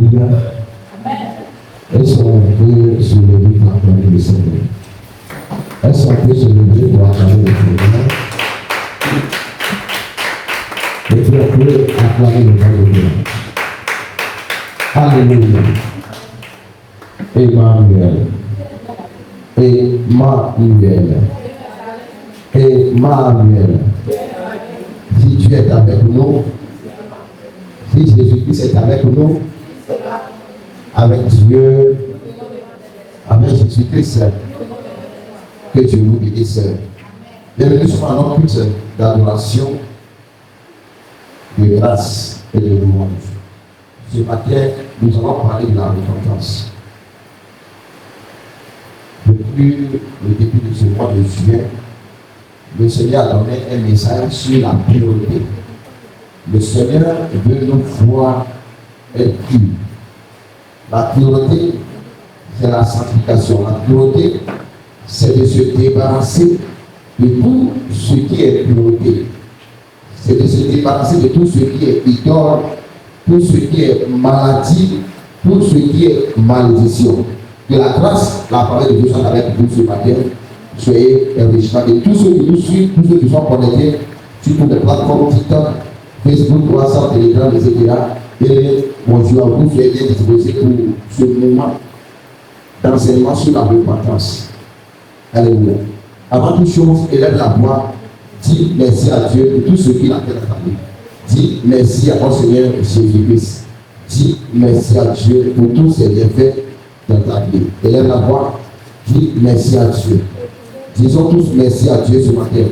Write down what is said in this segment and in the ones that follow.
Alléluia. Est-ce qu'on peut se lever pour acclamer le Seigneur? Est-ce qu'on peut se lever pour acclamer le Seigneur? Et puis on peut acclamer le nom de Dieu. Alléluia. Emmanuel. Emmanuel. Emmanuel. Si Dieu est avec nous, si Jésus-Christ est avec nous, avec Dieu, avec Jésus-Christ, que Dieu nous bénisse. Bienvenue sur un culte d'adoration, de grâce et de louange. Ce matin, nous allons parler de la repentance. Depuis le début de ce mois de juillet, le Seigneur a donné un message sur la priorité. Le Seigneur veut nous voir être purs. La priorité, c'est la sanctification. La priorité, c'est de se débarrasser de tout ce qui est priorité. C'est de se débarrasser de tout ce qui est idole, tout ce qui est maladie, tout ce qui est malédiction. Que la grâce, la parole de Dieu soit avec vous ce matin. Soyez enrichis. Et tous ceux qui nous suivent, tous ceux qui sont connectés sur toutes les plateformes TikTok, Facebook, WhatsApp, Telegram, etc. Et bonjour à vous, soyez bien disposés pour ce moment d'enseignement sur la repentance. Alléluia. Avant toute chose, élève la voix, dis merci à Dieu pour tout ce qu'il a fait dans ta vie. Dis merci à notre Seigneur Jésus-Christ. Dis merci à Dieu pour tous ses bienfaits dans ta vie. Élève la voix, dis merci à Dieu. Disons tous merci à Dieu ce matin.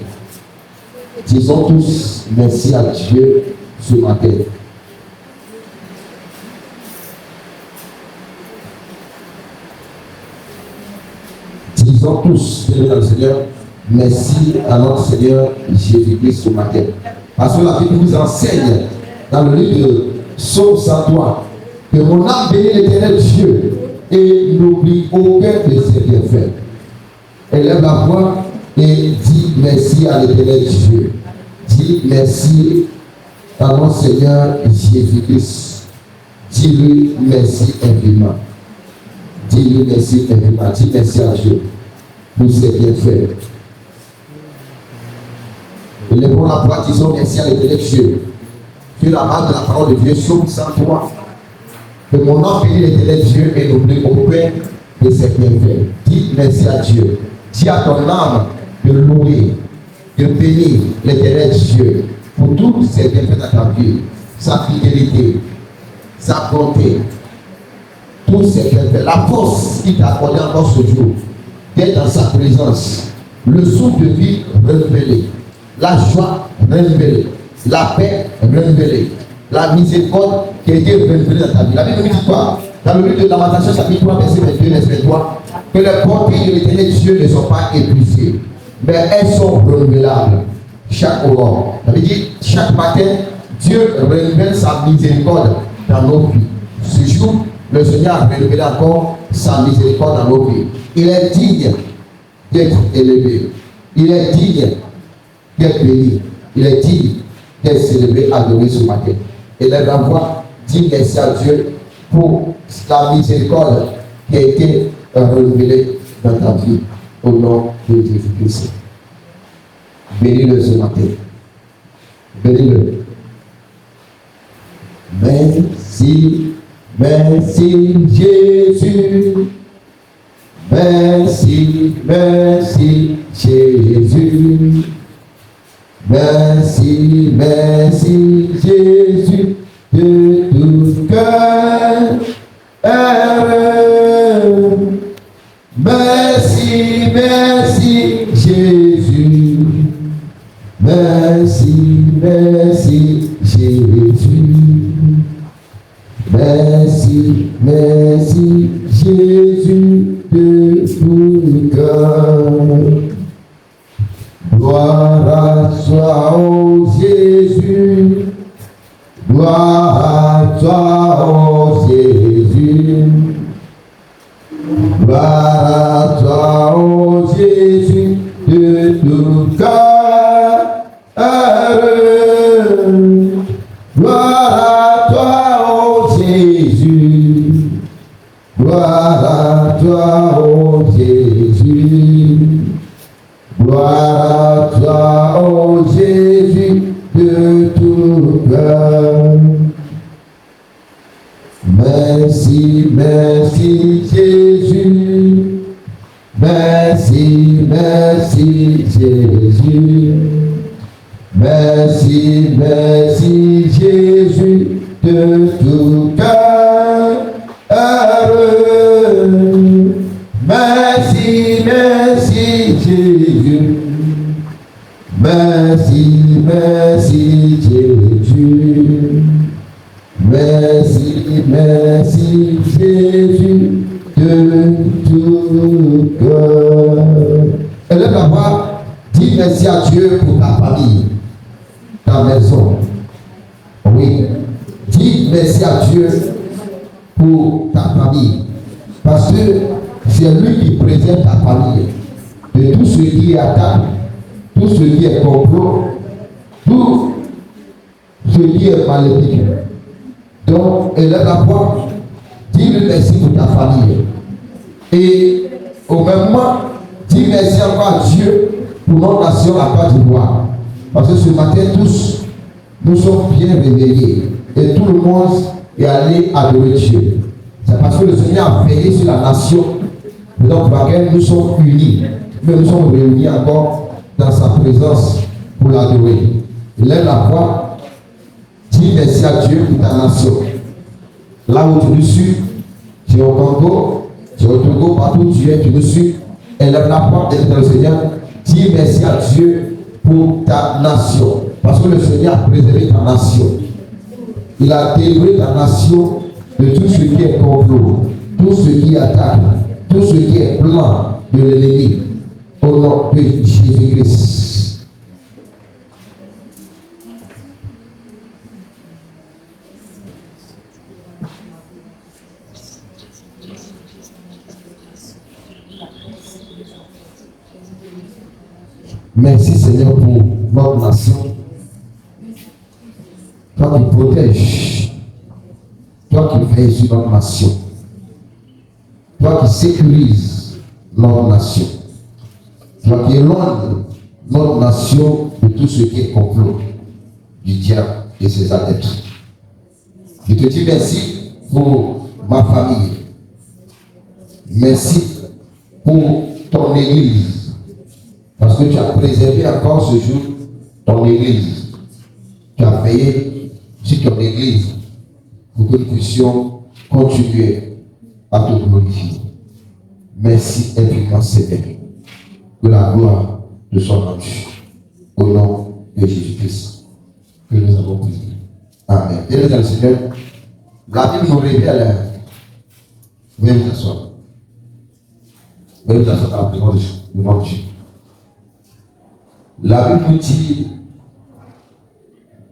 Disons tous merci à Dieu ce matin. Disons tous, Seigneur, merci à notre Seigneur Jésus-Christ ce matin. Parce que la Bible nous enseigne dans le livre de Psaume 103 que mon âme bénit l'Éternel Dieu et n'oublie aucun de ses bienfaits. Élève la voix et dis merci à l'Éternel Dieu. Dis merci à notre Seigneur Jésus-Christ. Dis-lui merci infiniment. Dis-lui merci infiniment. Dis merci à Dieu pour ses bienfaits. Élèvons la voix, disons merci à l'Éternel Dieu. Sur la base de la parole de Dieu, Psaume 103. Que mon âme bénit l'Éternel Dieu et n'oublie aucun de ses bienfaits. Dis merci à Dieu. Dis à ton âme de louer, de bénir l'Éternel Dieu pour tous ses bienfaits dans ta vie, sa fidélité, sa bonté, tous ses bienfaits, la force qu'il t'a accordée encore ce jour, d'être dans sa présence, le souffle de vie renouvelé, la joie renouvelée, la paix renouvelée, la miséricorde qui a été renouvelée dans ta vie. La Bible nous dit quoi? Dans le livre de Lamentation, chapitre 3, verset 22, verset 23, que les bontés de l'Éternel Dieu ne sont pas épuisées, mais elles sont renouvelables chaque aurore. Ça veut dire, chaque matin, Dieu renouvelle sa miséricorde dans nos vies. Ce jour, le Seigneur a renouvelé encore sa miséricorde dans nos vies. Il est digne d'être élevé. Il est digne d'être béni. Il est digne d'être célébré, adoré ce matin. Et la voix dit merci à Dieu pour la miséricorde qui a été renouvelée dans ta vie au nom de Jésus-Christ. Bénis-le ce matin. Bénis-le. Merci, merci Jésus. Merci, merci Jésus. Merci, merci Jésus de tout cœur. Merci, merci Jésus. Merci, merci Jésus. Merci, merci Jésus de tout cœur. Gloire à toi, ô Jésus. Gloire à toi, ô Jésus. Gloire à toi, ô Jésus, de tout cœur. Gloire à toi, ô Jésus. toi, ô Jésus. Gloire à toi, ô Jésus, de tout cœur. Merci, merci Jésus. Merci, merci Jésus. Merci, merci Jésus, de tout cœur. Merci, merci Jésus. Merci, merci Jésus. Merci, merci Jésus, de tout cœur. Élève la voix, dis merci à Dieu pour ta famille, ta maison. Oui, dis merci à Dieu pour ta famille. Parce que c'est lui qui préserve ta famille de tout ce qui est attaque, tout ce qui est complot, tout ce qui est maléfique. Donc, élève la voix, dis-lui merci pour ta famille. Et au même moment, dis merci encore à Dieu pour notre nation à Côte d'Ivoire. Parce que ce matin, tous, nous sommes bien réveillés. Et tout le monde est allé adorer Dieu. C'est parce que le Seigneur a veillé sur la nation, donc pour laquelle nous sommes unis. Mais nous sommes réunis encore dans sa présence pour l'adorer. Lève la voix, dis merci à Dieu pour ta nation. Là où tu nous suis, tu es au Congo, tu es au Togo, partout où tu es, tu nous suis. Élève la voix dans le Seigneur, dis merci à Dieu pour ta nation. Parce que le Seigneur a préservé ta nation. Il a délivré ta nation de tout ce qui est complot, tout ce qui attaque, tout ce qui est plan de l'ennemi. Au nom de Jésus-Christ. Merci Seigneur pour notre nation. Toi qui protèges, toi qui veilles sur notre nation, toi qui sécurises notre nation, toi qui éloignes notre nation de tout ce qui est complot du diable et ses adeptes. Je te dis merci pour ma famille. Merci pour ton église. Parce que tu as préservé encore ce jour ton église. Tu as veillé sur ton église pour que nous puissions continuer à te glorifier. Merci infiniment Seigneur. Que la gloire de son nom. Au nom de Jésus-Christ que nous avons prié. Amen. Bien dans le Seigneur, la Bible nous révèle. Veuillez vous asseoir. Veuillez vous asseoir dans la présence de Dieu. La Bible nous dit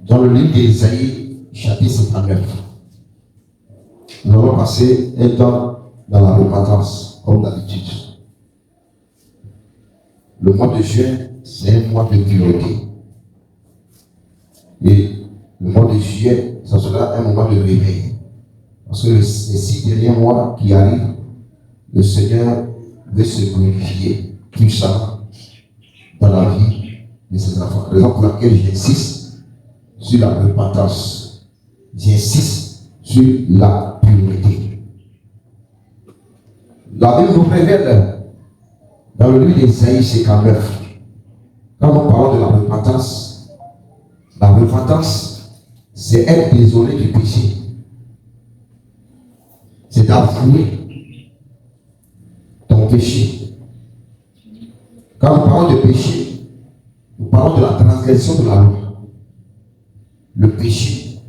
dans le livre d'Ésaïe, chapitre 59. Nous allons passer un temps dans la repentance, comme d'habitude. Le mois de juin, c'est un mois de pureté. Et le mois de juillet, ça sera un moment de réveil. Parce que les 6 derniers mois qui arrivent, le Seigneur veut se glorifier puissamment dans la vie de ses enfants. Raison pour laquelle j'insiste sur la repentance. J'insiste sur la pureté. La Bible nous révèle dans le livre d'Ésaïe 59, quand nous parlons de la repentance, c'est être désolé du péché. C'est d'avouer ton péché. Quand nous parlons de péché, nous parlons de la transgression de la loi. Le péché,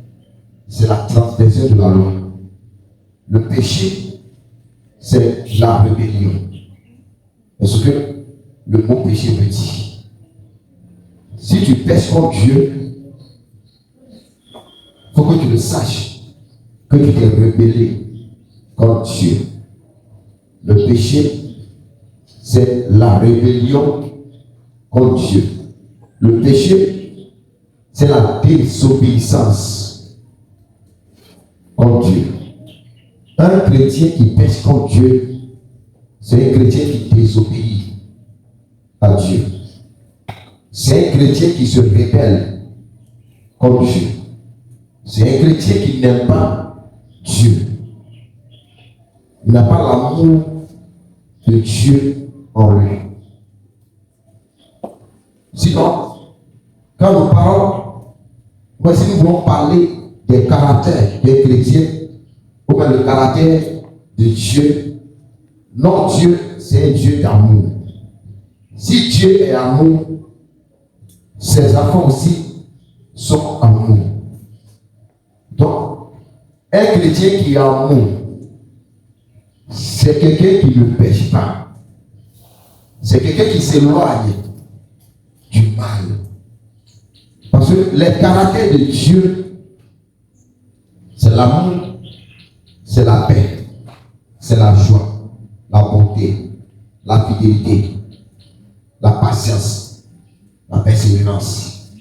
c'est la transgression de la loi. Le péché, c'est la rébellion. Est-ce que le mot péché veut dire? Si tu pèches contre Dieu, il faut que tu le saches, que tu t'es rebellé contre Dieu. Le péché, c'est la rébellion contre Dieu. Le péché, c'est la désobéissance contre Dieu. Un chrétien qui pêche contre Dieu c'est un chrétien qui désobéit à Dieu. C'est un chrétien qui se rebelle contre Dieu. C'est un chrétien qui n'aime pas Dieu. Il n'a pas l'amour de Dieu en lui. Sinon, quand nous parlons, voici nous voulons parler des caractères des chrétiens, ou bien le caractère de Dieu. Non, Dieu, c'est un Dieu d'amour. Si Dieu est amour, ses enfants aussi sont amour. Donc, un chrétien qui est amour, c'est quelqu'un qui ne pêche pas. C'est quelqu'un qui s'éloigne du mal. Parce que les caractères de Dieu, c'est l'amour, c'est la paix, c'est la joie, la bonté, la fidélité, la patience, la persévérance.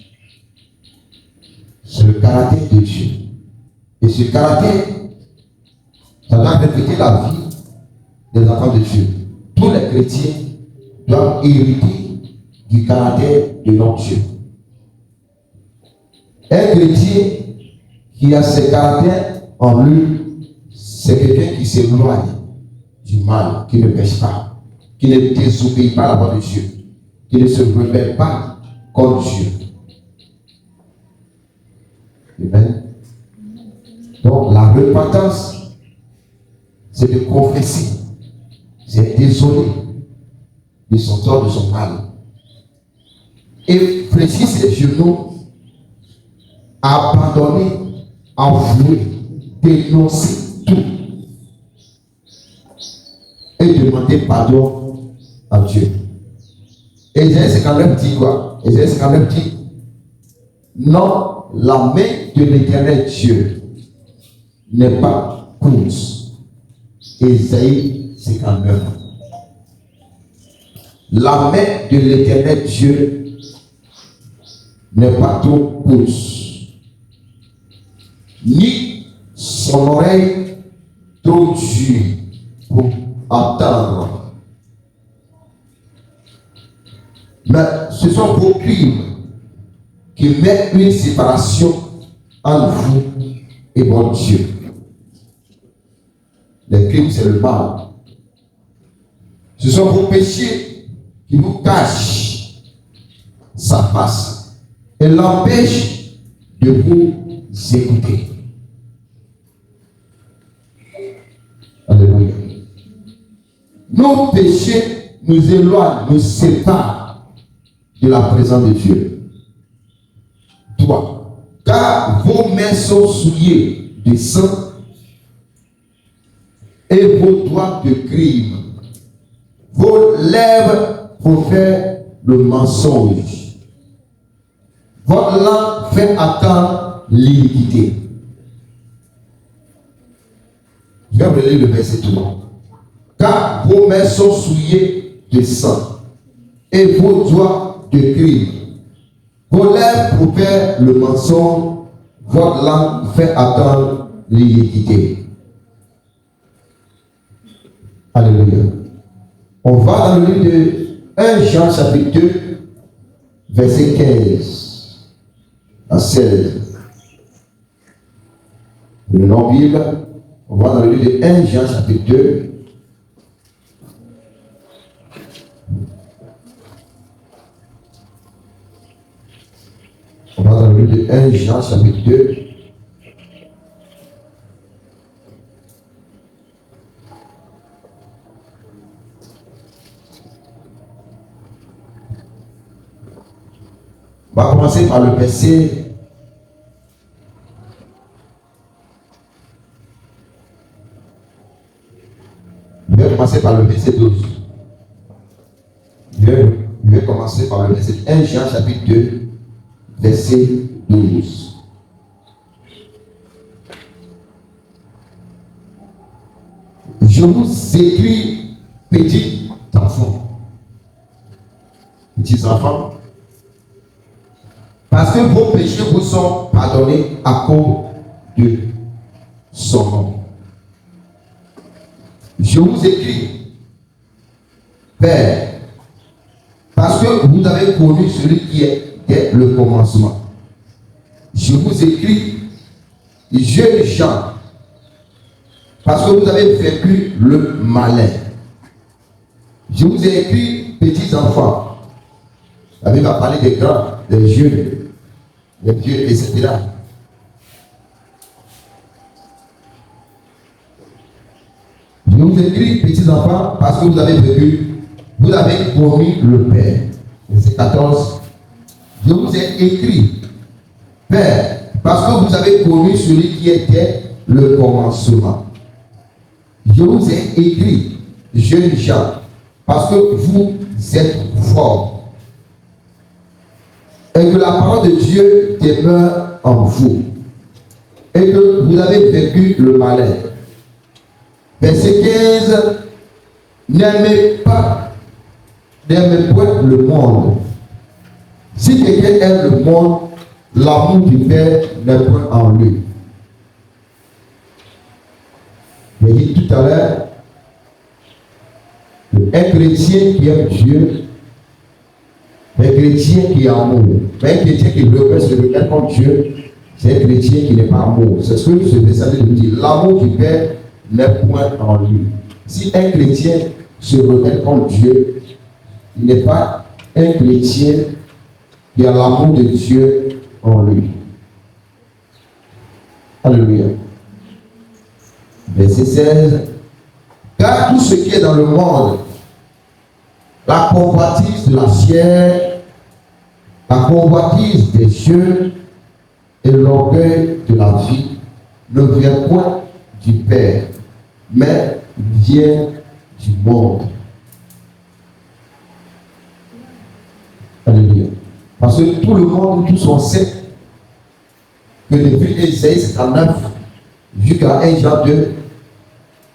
C'est le caractère de Dieu. Et ce caractère, ça va refléter la vie des enfants de Dieu. Tous les chrétiens doivent hériter du caractère de notre Dieu. Un chrétien qui a ce caractère en lui, c'est quelqu'un qui s'éloigne du mal, qui ne pêche pas, qui ne désobéit pas à la voix de Dieu, qui ne se rebelle pas contre Dieu. Amen. Donc la repentance, c'est de confesser, c'est être désolé de son tort, de son mal. Et fléchir ses genoux, abandonner, avouer, dénoncer tout et demander pardon à Dieu. Ésaïe 59 dit quoi? Ésaïe 59 dit non, la main de l'Éternel Dieu n'est pas courte. Ésaïe 59. La main de l'Éternel Dieu n'est pas trop courte, ni son oreille trop dure pour entendre. Mais ce sont vos crimes qui mettent une séparation entre vous et votre Dieu. Les crimes, c'est le mal. Ce sont vos péchés qui vous cachent sa face et l'empêchent de vous écouter. Alléluia. Nos péchés nous éloignent, nous séparent de la présence de Dieu. Toi, car vos mains sont souillées de sang et vos doigts de crime. Vos lèvres profèrent le mensonge. Votre langue fait attendre l'iniquité. Je vais vous lire le verset 3. Car vos mains sont souillées de sang et vos doigts de crime. Vos lèvres profèrent le mensonge. Votre langue fait attendre l'iniquité. Alléluia. On va dans le livre de 1 Jean chapitre 2, verset 15 à 16. Le nom Bible, on va dans le livre de 1 Jean chapitre 2. On va dans le livre de 1 Jean chapitre 2. On va commencer par le verset 12. Je vais commencer par le verset 1 Jean chapitre 2, verset 12. Je vous écris, petits enfants, parce que vos péchés vous sont pardonnés à cause de son nom. Je vous écris, Père, parce que vous avez connu celui qui est dès le commencement. Je vous écris, jeunes gens, parce que vous avez vécu le malin. Je vous ai écrit, petits enfants. La Bible va parler des grands, des jeunes, des vieux, etc. Je vous écris, petits enfants, parce que vous avez vécu, vous avez connu le Père. Verset 14. Je vous ai écrit, Père, parce que vous avez connu celui qui était le commencement. Je vous ai écrit, jeunes gens, parce que vous êtes forts. Et que la parole de Dieu demeure en vous. Et que vous avez vécu le malin. Verset 15. N'aimez point le monde. Si quelqu'un aime le monde, l'amour du Père n'est point en lui. J'ai dit tout à l'heure, un chrétien qui aime Dieu, un chrétien qui est amour, un chrétien qui se regarde comme Dieu, c'est un chrétien qui n'est pas amour. C'est ce que ce verset nous dit. L'amour du Père n'est point en lui. Si un chrétien se regarde comme Dieu, il n'est pas un chrétien qui a l'amour de Dieu en lui. Alléluia. Verset 16. Car tout ce qui est dans le monde, la convoitise de la chair, la convoitise des yeux et l'orgueil de la vie ne vient point du Père, mais vient du monde. Alléluia. Parce que tout le monde, tous on sait que depuis Ésaïe 59 jusqu'à 1 Jean 2,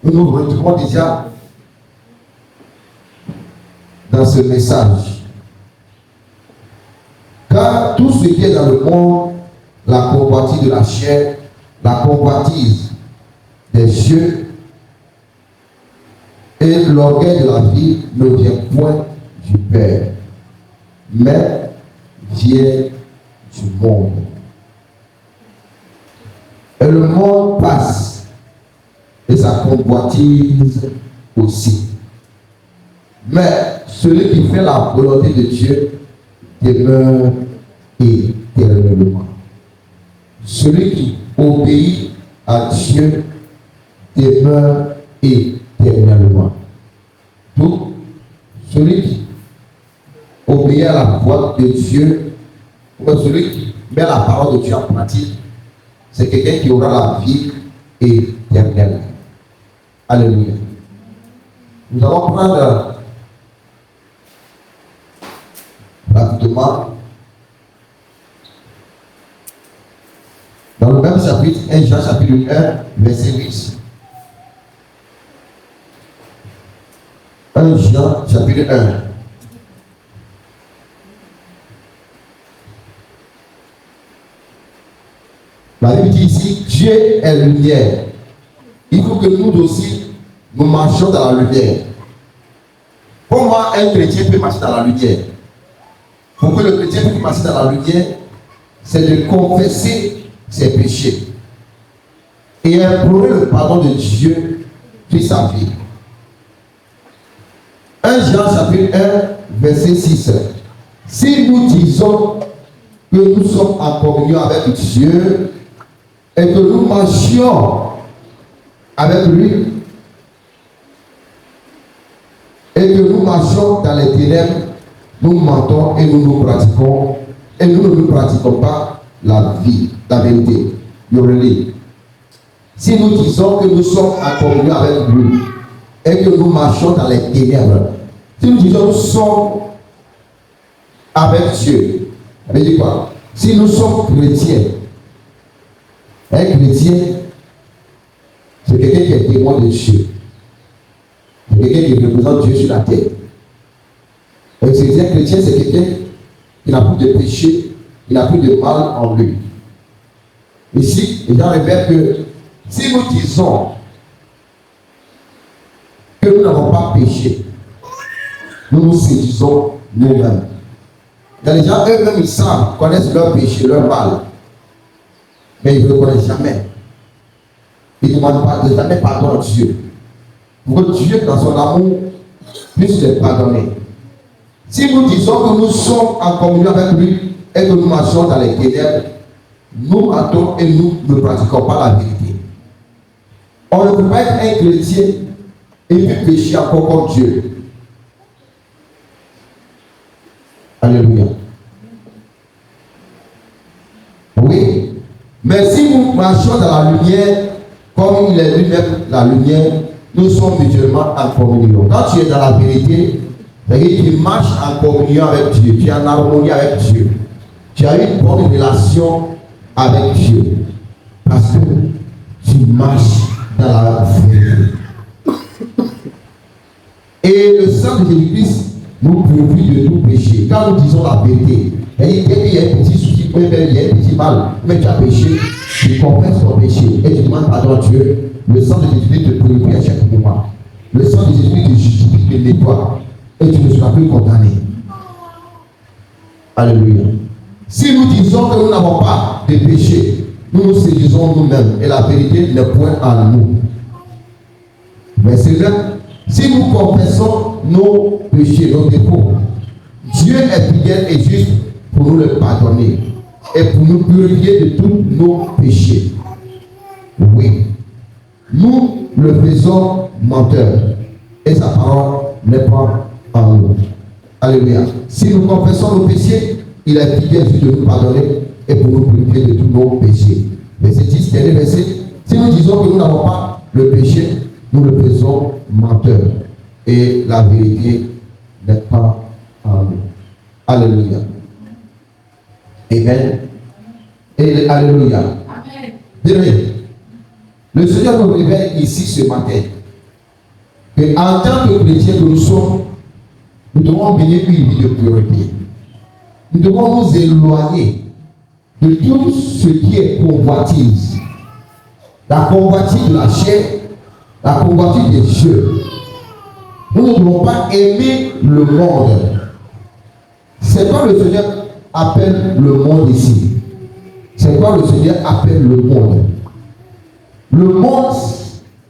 nous nous retrouvons déjà dans ce message. Car tout ce qui est dans le monde, la convoitise de la chair, la convoitise des yeux et l'orgueil de la vie ne vient point du Père, mais vient du monde. Et le monde passe et sa convoitise aussi. Mais celui qui fait la volonté de Dieu demeure éternellement. Celui qui obéit à Dieu demeure éternellement. Donc, celui qui obéit à la voix de Dieu, ou celui qui met la parole de Dieu en pratique, c'est quelqu'un qui aura la vie éternelle. Alléluia. Nous allons prendre rapidement dans le même chapitre, 1 Jean chapitre 1, verset 8. 1 Jean chapitre 1. La Bible dit ici, Dieu est lumière. Il faut que nous aussi, nous marchions dans la lumière. Comment un chrétien peut marcher dans la lumière? Pour que le chrétien puisse marcher dans la lumière, c'est de confesser ses péchés et implorer le pardon de Dieu sur sa vie. 1 Jean chapitre 1, verset 6. Si nous disons que nous sommes en communion avec Dieu et que nous marchions avec lui et que nous marchons dans les ténèbres, nous mentons et nous ne pratiquons pas la vie, la vérité. Si nous disons que nous sommes en communion avec lui et que nous marchons dans les ténèbres, si nous disons que nous sommes avec Dieu, ça veut dire quoi? Si nous sommes chrétiens, un chrétien, c'est quelqu'un qui est témoin de Dieu. C'est quelqu'un qui représente Dieu sur la terre. Un chrétien, c'est quelqu'un qui n'a plus de péché, qui n'a plus de mal en lui. Ici, les gens révèlent que si nous disons que nous n'avons pas péché, nous nous séduisons nous-mêmes. Il y a des gens, eux-mêmes, ils savent, connaissent leur péché, leur mal. Mais ils ne le connaissent jamais. Ils ne demandent pas, jamais pardon à Dieu. Pour que Dieu, dans son amour, puisse les pardonner. Si nous disons que nous sommes en communion avec lui et que nous marchons dans les ténèbres, nous mentons et nous ne pratiquons pas la vérité. On ne peut pas être un chrétien et puis pécher encore contre Dieu. Alléluia. Oui. Mais si nous marchons dans la lumière, comme il est lui-même la lumière, nous sommes mutuellement en communion. Quand tu es dans la vérité, c'est-à-dire que tu marches en communion avec Dieu, tu es en harmonie avec Dieu. Tu as une bonne relation avec Dieu. Parce que tu marches dans la vérité. Et le sang de Jésus-Christ nous purifie de tout péché. Quand nous disons la vérité, c'est-à-dire qu'il y a un petit souci, il y a un petit mal, mais tu as péché, tu confesses ton péché et tu demandes pardon à Dieu. Le sang de Jésus-Christ te purifie à chaque moment. Le sang de Jésus-Christ te justifie, te nettoie. Et tu ne seras plus condamné. Alléluia. Si nous disons que nous n'avons pas de péché, nous nous séduisons nous-mêmes et la vérité n'est point en nous. Mais c'est vrai, si nous confessons nos péchés, nos défauts, Dieu est fidèle et juste pour nous le pardonner et pour nous purifier de tous nos péchés. Oui. Nous le faisons menteur et sa parole n'est pas en nous. Alléluia. Si nous confessons nos péchés, il est fidèle de nous pardonner et pour nous purifier de tous nos péchés. Verset 10, dernier verset. Si nous disons que nous n'avons pas le péché, nous le faisons menteur et la vérité n'est pas en nous. Alléluia. Amen. Et alléluia. Amen. Bien, le Seigneur nous révèle ici ce matin que en tant que chrétiens que nous sommes, nous devons mener une vie de pureté. Nous devons nous éloigner de tout ce qui est convoitise. La convoitise de la chair, la convoitise des cieux. Nous ne devons pas aimer le monde. C'est quoi le Seigneur appelle le monde ici? C'est quoi le Seigneur appelle le monde? Le monde,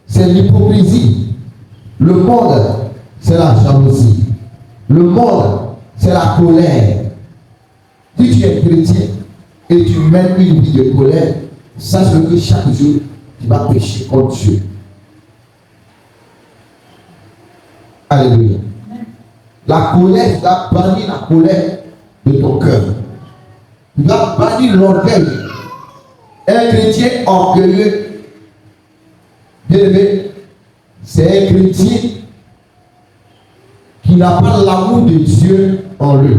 c'est l'hypocrisie. Le monde, c'est la jalousie. Le monde, c'est la colère. Si tu es chrétien et tu mènes une vie de colère, sache que chaque jour, tu vas pécher contre Dieu. Alléluia. La colère, tu vas bannir la colère de ton cœur. Tu vas bannir l'orgueil. Un chrétien orgueilleux, bien aimé, c'est un chrétien qui n'a pas l'amour de Dieu en lui.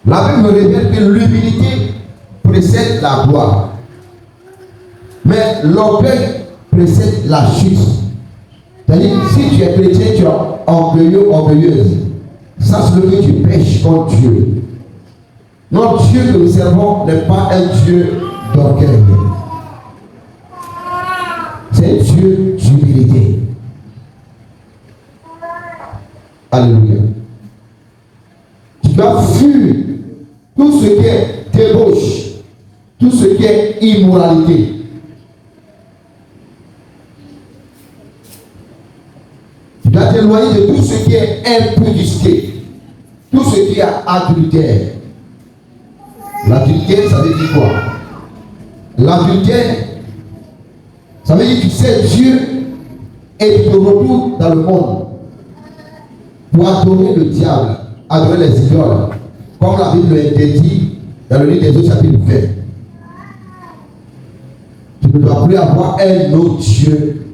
La Bible me révèle que l'humilité précède la gloire. Mais l'orgueil précède la chute. C'est-à-dire, si tu es chrétien, tu es orgueilleux, orgueilleuse. Sache que tu pêches contre Dieu. Notre Dieu que nous servons n'est pas un Dieu d'orgueil. C'est un Dieu d'humilité. Alléluia. Tu dois fuir tout ce qui est débauche, tout ce qui est immoralité. Tu dois t'éloigner de tout ce qui est impudicité, tout ce qui est adultère. L'adultère, ça veut dire quoi? L'adultère, ça veut dire que tu sais Dieu et tu te retrouves dans le monde pour adorer le diable, adorer les idoles, comme la Bible l'interdit dans le livre des autres chapitre 20. Tu ne dois plus avoir un autre Dieu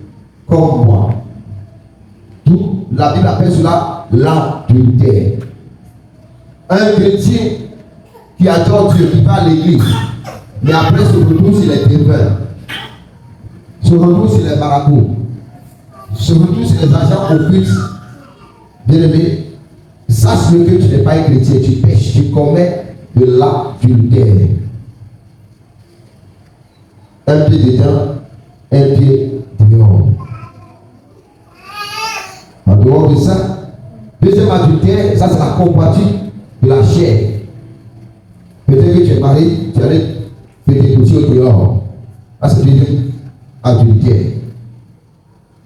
comme moi. Tout, la Bible appelle cela l'adultère. Un chrétien qui adore Dieu, qui va à l'église, mais après se retrouve sur les dévers, se retrouve sur les marabouts, se retrouve sur les agents occultes. Bien-aimé, sache que tu n'es pas un chrétien, tu pêches, tu commets de l'adultère. Un pied dedans, un pied dehors. de ça. Deuxième adultère, ça c'est la convoitise de la chair. Peut-être que tu es marié, tu allais te déposer au dehors. Ça c'est le deuxième adultère.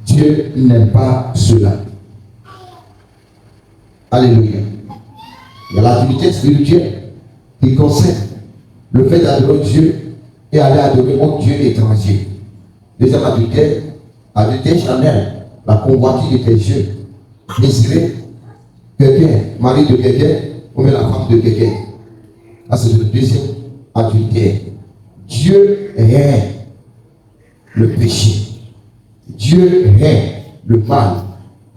Dieu n'aime pas cela. Alléluia. Il y a l'adultère spirituelle qui concerne le fait d'adorer Dieu et aller adorer un Dieu étranger. Deuxième adultère, adultère charnel, la convoitise de tes yeux. Désirer quelqu'un, mari de quelqu'un, ou bien la femme de quelqu'un. Ça c'est le deuxième adultère. Dieu hait le péché. Dieu hait le mal.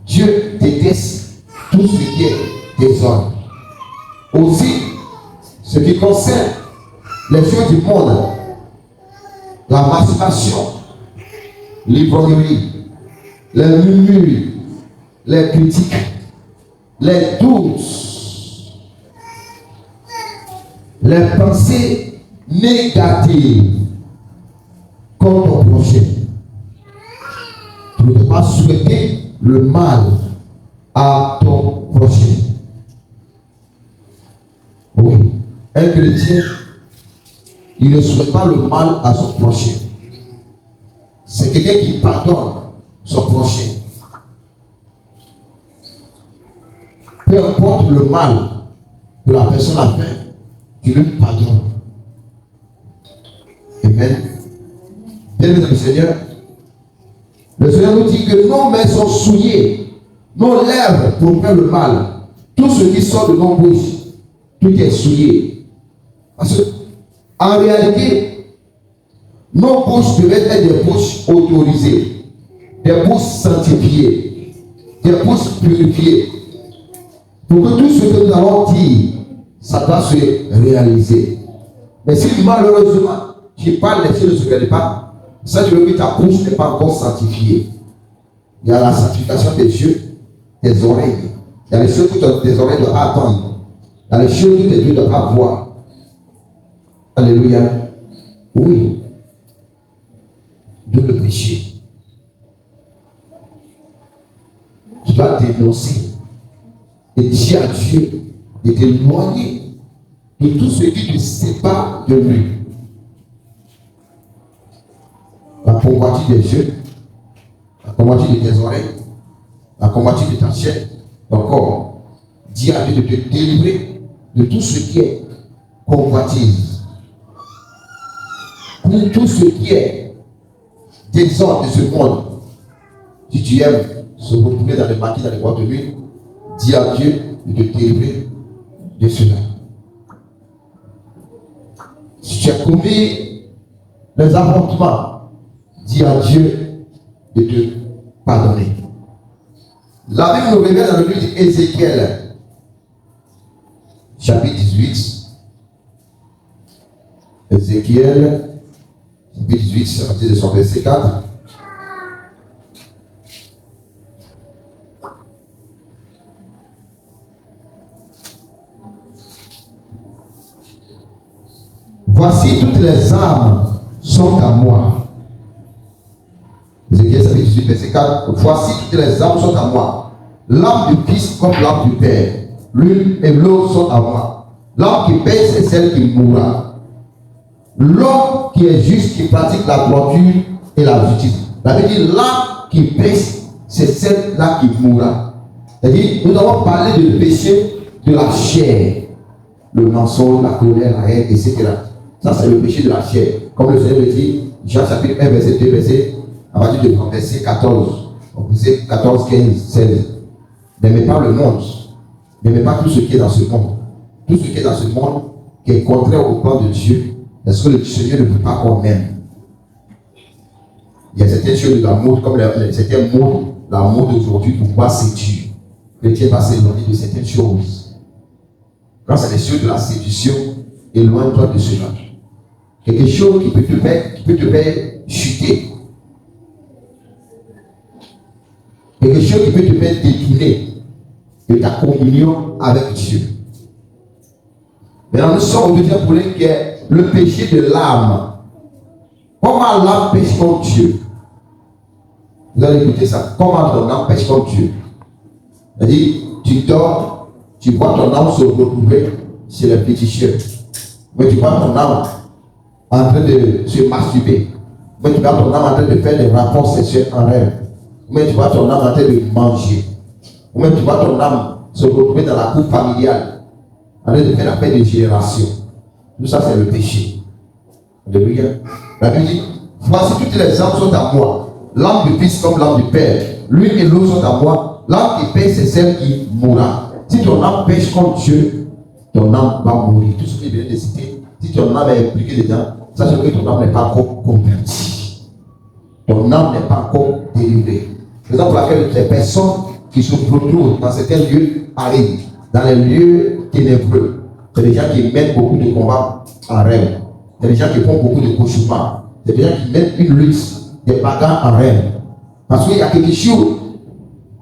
Dieu déteste tout ce qui est désordre. Aussi, ce qui concerne les choses du monde, la masturbation, l'ivrognerie, les murmures, les critiques, les doutes, les pensées négatives contre ton prochain. Tu ne peux pas souhaiter le mal à ton prochain. Oui, un chrétien, il ne souhaite pas le mal à son prochain. C'est quelqu'un qui pardonne son prochain. Peu importe le mal que la personne a fait, tu lui pardonnes. Amen. Bien-aimés dans le Seigneur, le Seigneur nous dit que nos mains sont souillées, nos lèvres pour faire le mal. Tout ce qui sort de nos bouches, tout est souillé. Parce que, en réalité, nos bouches devaient être des bouches autorisées, des bouches sanctifiées, des bouches purifiées. Pour que tout ce que nous allons dire, ça doit se réaliser. Mais si malheureusement, tu parles des choses ne se réalisent pas, ça veut dire que ta bouche n'est pas encore sanctifiée. Il y a la sanctification des yeux, des oreilles. Il y a les choses que tes oreilles doivent attendre. Il y a les choses que tes yeux doivent voir. Alléluia. Oui. De le péché. Tu dois dénoncer et dire à Dieu de t'éloigner de tout ce qui te sépare de lui. La convoitise des yeux, la convoitise de tes oreilles, la convoitise de ta chair, ton corps. Dis à Dieu de te délivrer de tout ce qui est convoitise. Pour tout ce qui est désordre de ce monde. Si tu aimes se retrouver dans les maquis, dans les boîtes de nuit, dis à Dieu de te délivrer de cela. Si tu as commis les avortements, dis à Dieu de te pardonner. La Bible nous révèle dans le livre d'Ézéchiel, chapitre 18. Ézéchiel, chapitre 18, à partir de son verset 4. Voici toutes les âmes sont à moi. Ézéchiel chapitre 18, verset 4. Voici toutes les âmes sont à moi. L'âme du Fils comme l'âme du Père. L'une et l'autre sont à moi. L'âme qui paie, c'est celle qui mourra. L'homme qui est juste, qui pratique la droiture et la justice. La Bible dit l'âme qui pèse, c'est celle-là qui mourra. C'est-à-dire, nous avons parlé de péché de la chair. Le mensonge, la colère, la haine, etc. Ça, c'est le péché de la chair. Comme le Seigneur le dit, Jean chapitre 1, verset 2, verset, à partir de verset 14. Verset 14, 15, 16. N'aimez pas le monde. N'aimez pas tout ce qui est dans ce monde. Tout ce qui est dans ce monde qui est contraire au plan de Dieu. Est-ce que le Seigneur ne veut pas qu'on aime? Il y a certaines choses de la mode, comme certaines modes, la mode d'aujourd'hui, pour pouvoir séduire. Le chrétien va s'éloigner de certaines choses. Quand c'est des choses de la séduction, éloigne-toi de cela. Quelque chose qui peut te faire chuter. Quelque chose qui peut te faire détourner de ta communion avec Dieu. Maintenant, nous sommes au deuxième problème qui est le péché de l'âme. Comment l'âme pêche contre Dieu? Vous allez écouter ça. Comment ton âme pêche contre Dieu? C'est-à-dire, tu dors, tu vois ton âme se retrouver chez les féticheurs. Mais tu vois ton âme en train de se masturber. Mais tu vois ton âme en train de faire des rapports sexuels en rêve. Mais tu vois ton âme en train de manger. Ou même tu vois ton âme se retrouver dans la cour familiale, en train de faire la paix des générations. Tout ça, c'est le péché. Alléluia. La Bible dit, voici toutes les âmes sont à moi. L'âme du Fils comme l'âme du Père. L'une et l'autre sont à moi. L'âme qui pêche, c'est celle qui mourra. Si ton âme pêche contre Dieu, ton âme va mourir. Tout ce que je viens de citer, si ton âme est impliquée dedans, sache que ton âme n'est pas encore convertie. Ton âme n'est pas encore délivrée. C'est pour laquelle les personnes qui se retrouvent dans certains lieux arrivent, dans les lieux ténébreux. C'est des gens qui mènent beaucoup de combats en rêve. C'est des gens qui font beaucoup de cauchemars. C'est des gens qui mettent une lutte, des bagarres en rêve. Parce qu'il y a quelque chose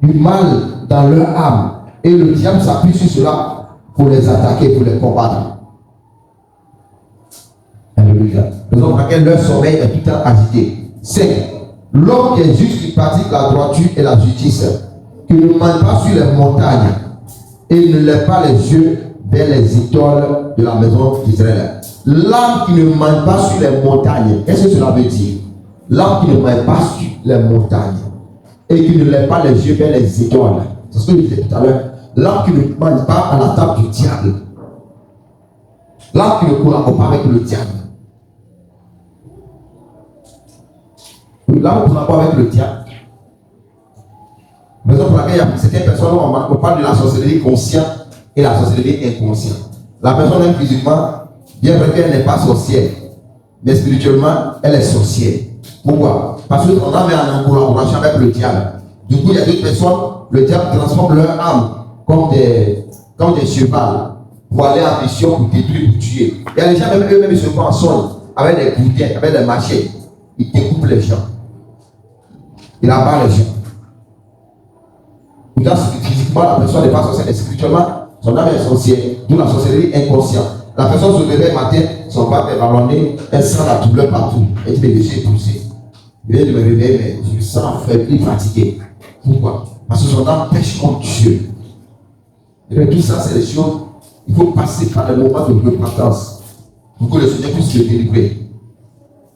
du mal dans leur âme. Et le diable s'appuie sur cela pour les attaquer, pour les combattre. Alléluia. Raison pour laquelle leur sommeil est tout le temps agité. C'est l'homme qui est juste, qui pratique la droiture et la justice, qui ne ment pas sur les montagnes et ne lève pas les yeux vers les idoles de la maison d'Israël. L'âme qui ne ment pas sur les montagnes, qu'est-ce que cela veut dire? L'âme qui ne ment pas sur les montagnes et qui ne lève pas les yeux vers les idoles. C'est ce que je disais tout à l'heure. L'âme qui ne ment pas à la table du diable. L'âme qui ne collabore pas avec le diable. L'âme qui ne collabore pas avec le diable. Raison pour laquelle il y a certaines personnes, on parle de la sorcellerie consciente et la sorcellerie inconsciente. La personne est physiquement, bien vrai qu'elle n'est pas sorcière, mais spirituellement, elle est sorcière. Pourquoi? Parce que ton âme est en collaboration avec le diable. Du coup, il y a d'autres personnes, le diable transforme leur âme comme des chevals pour aller en mission, pour détruire, pour tuer. Il y a des gens, même eux-mêmes, ils se font en soin avec des gouttières, avec des machettes. Ils découpent les gens. Ils abattent les gens. Pourtant, physiquement, la personne n'est pas sorcière, mais spirituellement, son âme est sorcière, d'où la sorcellerie inconsciente. La personne se réveille matin, son ventre est ballonné, elle sent la douleur partout. Elle dit, mais je suis poussé. Je viens de me réveiller, mais je me sens faibli, fatigué. Pourquoi? Parce que son âme pêche contre Dieu. Et tout ça, c'est des choses, il faut passer par les moments de repentance pour que le Seigneur puisse le délivrer.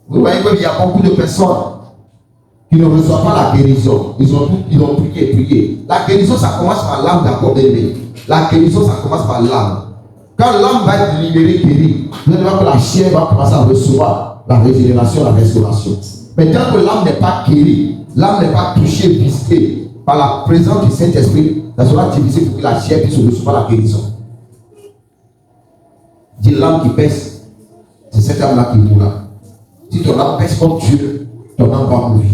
Vous voyez qu'il y a beaucoup de personnes qui ne reçoivent pas la guérison. Ils ont prié. La guérison, ça commence par l'âme d'abord aimée. La guérison, ça commence par l'âme. Quand l'âme va être libérée, guérie, vous allez voir que la chair va commencer à recevoir la régénération, la restauration. Mais tant que l'âme n'est pas guérie, l'âme n'est pas touchée, visitée par la présence du Saint-Esprit, ça sera difficile pour que la chair puisse recevoir la guérison. Dis l'âme qui pèse, c'est cette âme-là qui mourra. Si ton âme pèse comme Dieu, ton âme va mourir.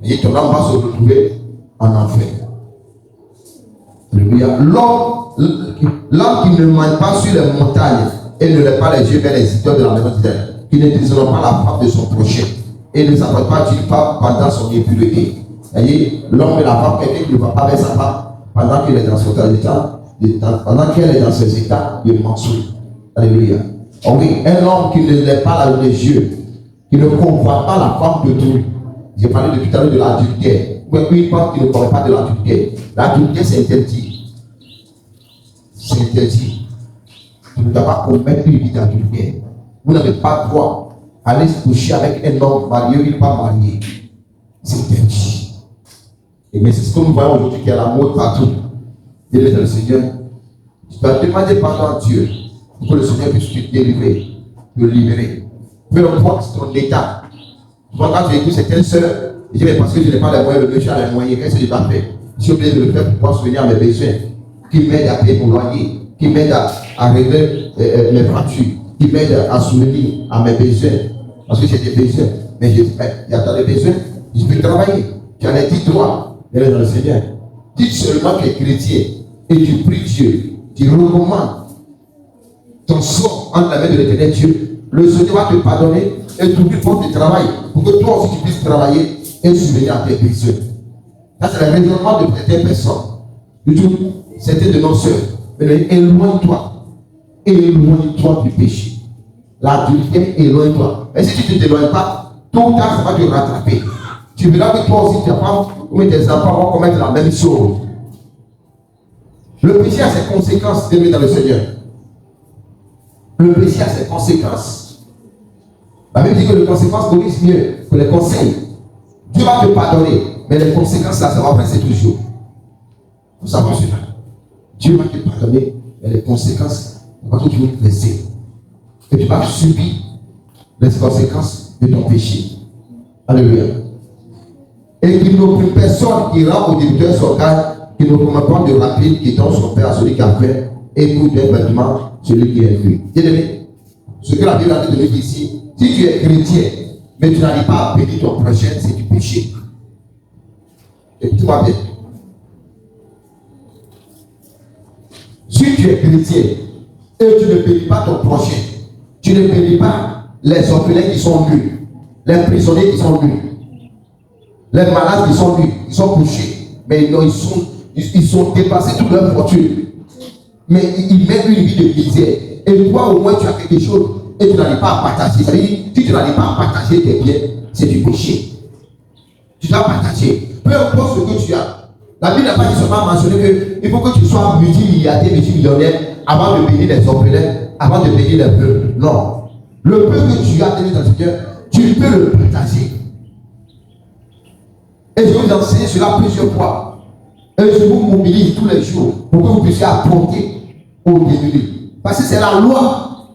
Et ton âme va se retrouver en enfer. Alléluia. L'homme qui ne ment pas sur les montagnes et ne lève pas les yeux vers les idoles de la maison d'Israël, qui ne déshonore pas la femme de son prochain et ne s'approche pas d'une femme pendant son impureté. Voyez, l'homme et la femme, quelqu'un qui ne va pas vers sa femme pendant qu'elle est dans son état, pendant qu'elle est dans ses états de mensonge. Alléluia. Oui, un homme qui ne lève pas les yeux, qui ne convoite pas la femme d'autrui. J'ai parlé depuis tout à l'heure de l'adultère. Une femme qui ne connaît pas de l'adultère. L'adultère, c'est interdit. C'est interdit. Tu ne dois pas commettre une vie d'adultère. Vous n'avez pas droit d'aller se coucher avec un homme marié ou pas marié. C'est interdit. Et mais c'est ce que nous voyons aujourd'hui qui est la mode partout. Dieu le Seigneur. Tu dois demander pardon à Dieu pour que le Seigneur puisse te délivrer, te libérer. Peu importe ton état. Quand tu écoutes certaines sœurs, je dis, mais parce que je n'ai pas les moyens, le monsieur a les moyens, qu'est-ce que je dois faire? Je suis obligé de le faire pour pouvoir souvenir à mes besoins, qui m'aide à payer mon loyer, qui m'aide à régler mes factures, qui m'aide à souvenir à mes besoins. Parce que j'ai des besoins. Mais je dis, il y a tant de besoins, je peux travailler. Tu as les 10 droits, elle est dans le Seigneur. Dis seulement que tu es chrétien et tu pries Dieu, tu recommandes ton sort entre la main de l'Éternel Dieu. Le Seigneur va te pardonner et t'ouvrir porte de travail pour que toi aussi tu puisses travailler et subvenir à tes besoins. Ça, c'est le raisonnement de certaines personnes. Du tout, c'était de nos sœurs. Mais éloigne-toi. Éloigne-toi du péché. L'adultère, éloigne-toi. Et si tu ne t'éloignes pas, tôt ou tard, ça va te rattraper. Tu verras que toi aussi, tu n'as pas Oui, tes enfants vont commettre la même chose. Le péché a ses conséquences, aimé dans le Seigneur. Le péché a ses conséquences. La Bible dit que les conséquences nourrissent mieux que les conseils. Dieu va te pardonner, mais les conséquences, là, ça va passer toujours. Vous savez cela. Dieu va te pardonner, mais les conséquences, ça va toujours rester. Et tu vas subir les conséquences de ton péché. Alléluia. Et qu'il n'oublie personne qui rend au débiteur son gagne, qui ne promet pas de rapide, qui donne son père à celui qui a fait, et pour des vêtements, celui qui est vu. Bien-aimé, ce que la Bible a dit de nous ici, si tu es chrétien, mais tu n'arrives pas à bénir ton prochain, c'est du péché. Et tout va bien. Si tu es chrétien et tu ne bénis pas ton prochain, tu ne bénis pas les orphelins qui sont nus, les prisonniers qui sont nus, les malades qui sont nus, ils sont couchés, mais non, ils sont dépassés toute leur fortune. Mais ils mènent une vie de misère. Et toi, au moins, tu as quelque chose et tu n'arrives pas à partager. C'est-à-dire, si tu n'arrives pas à partager tes biens, c'est du péché. Tu dois partager. Peu importe ce que tu as. La Bible n'a pas dit seulement mentionné qu'il faut que tu sois multimilliardaire, multimillionnaire avant de bénir les orphelins, avant de bénir les peuples. Non. Le peu que tu as donné dans ce cœur, tu peux le partager. Et je vais vous enseigner cela plusieurs fois. Et je vous mobilise tous les jours pour que vous puissiez apporter aux démunis. Parce que c'est la loi.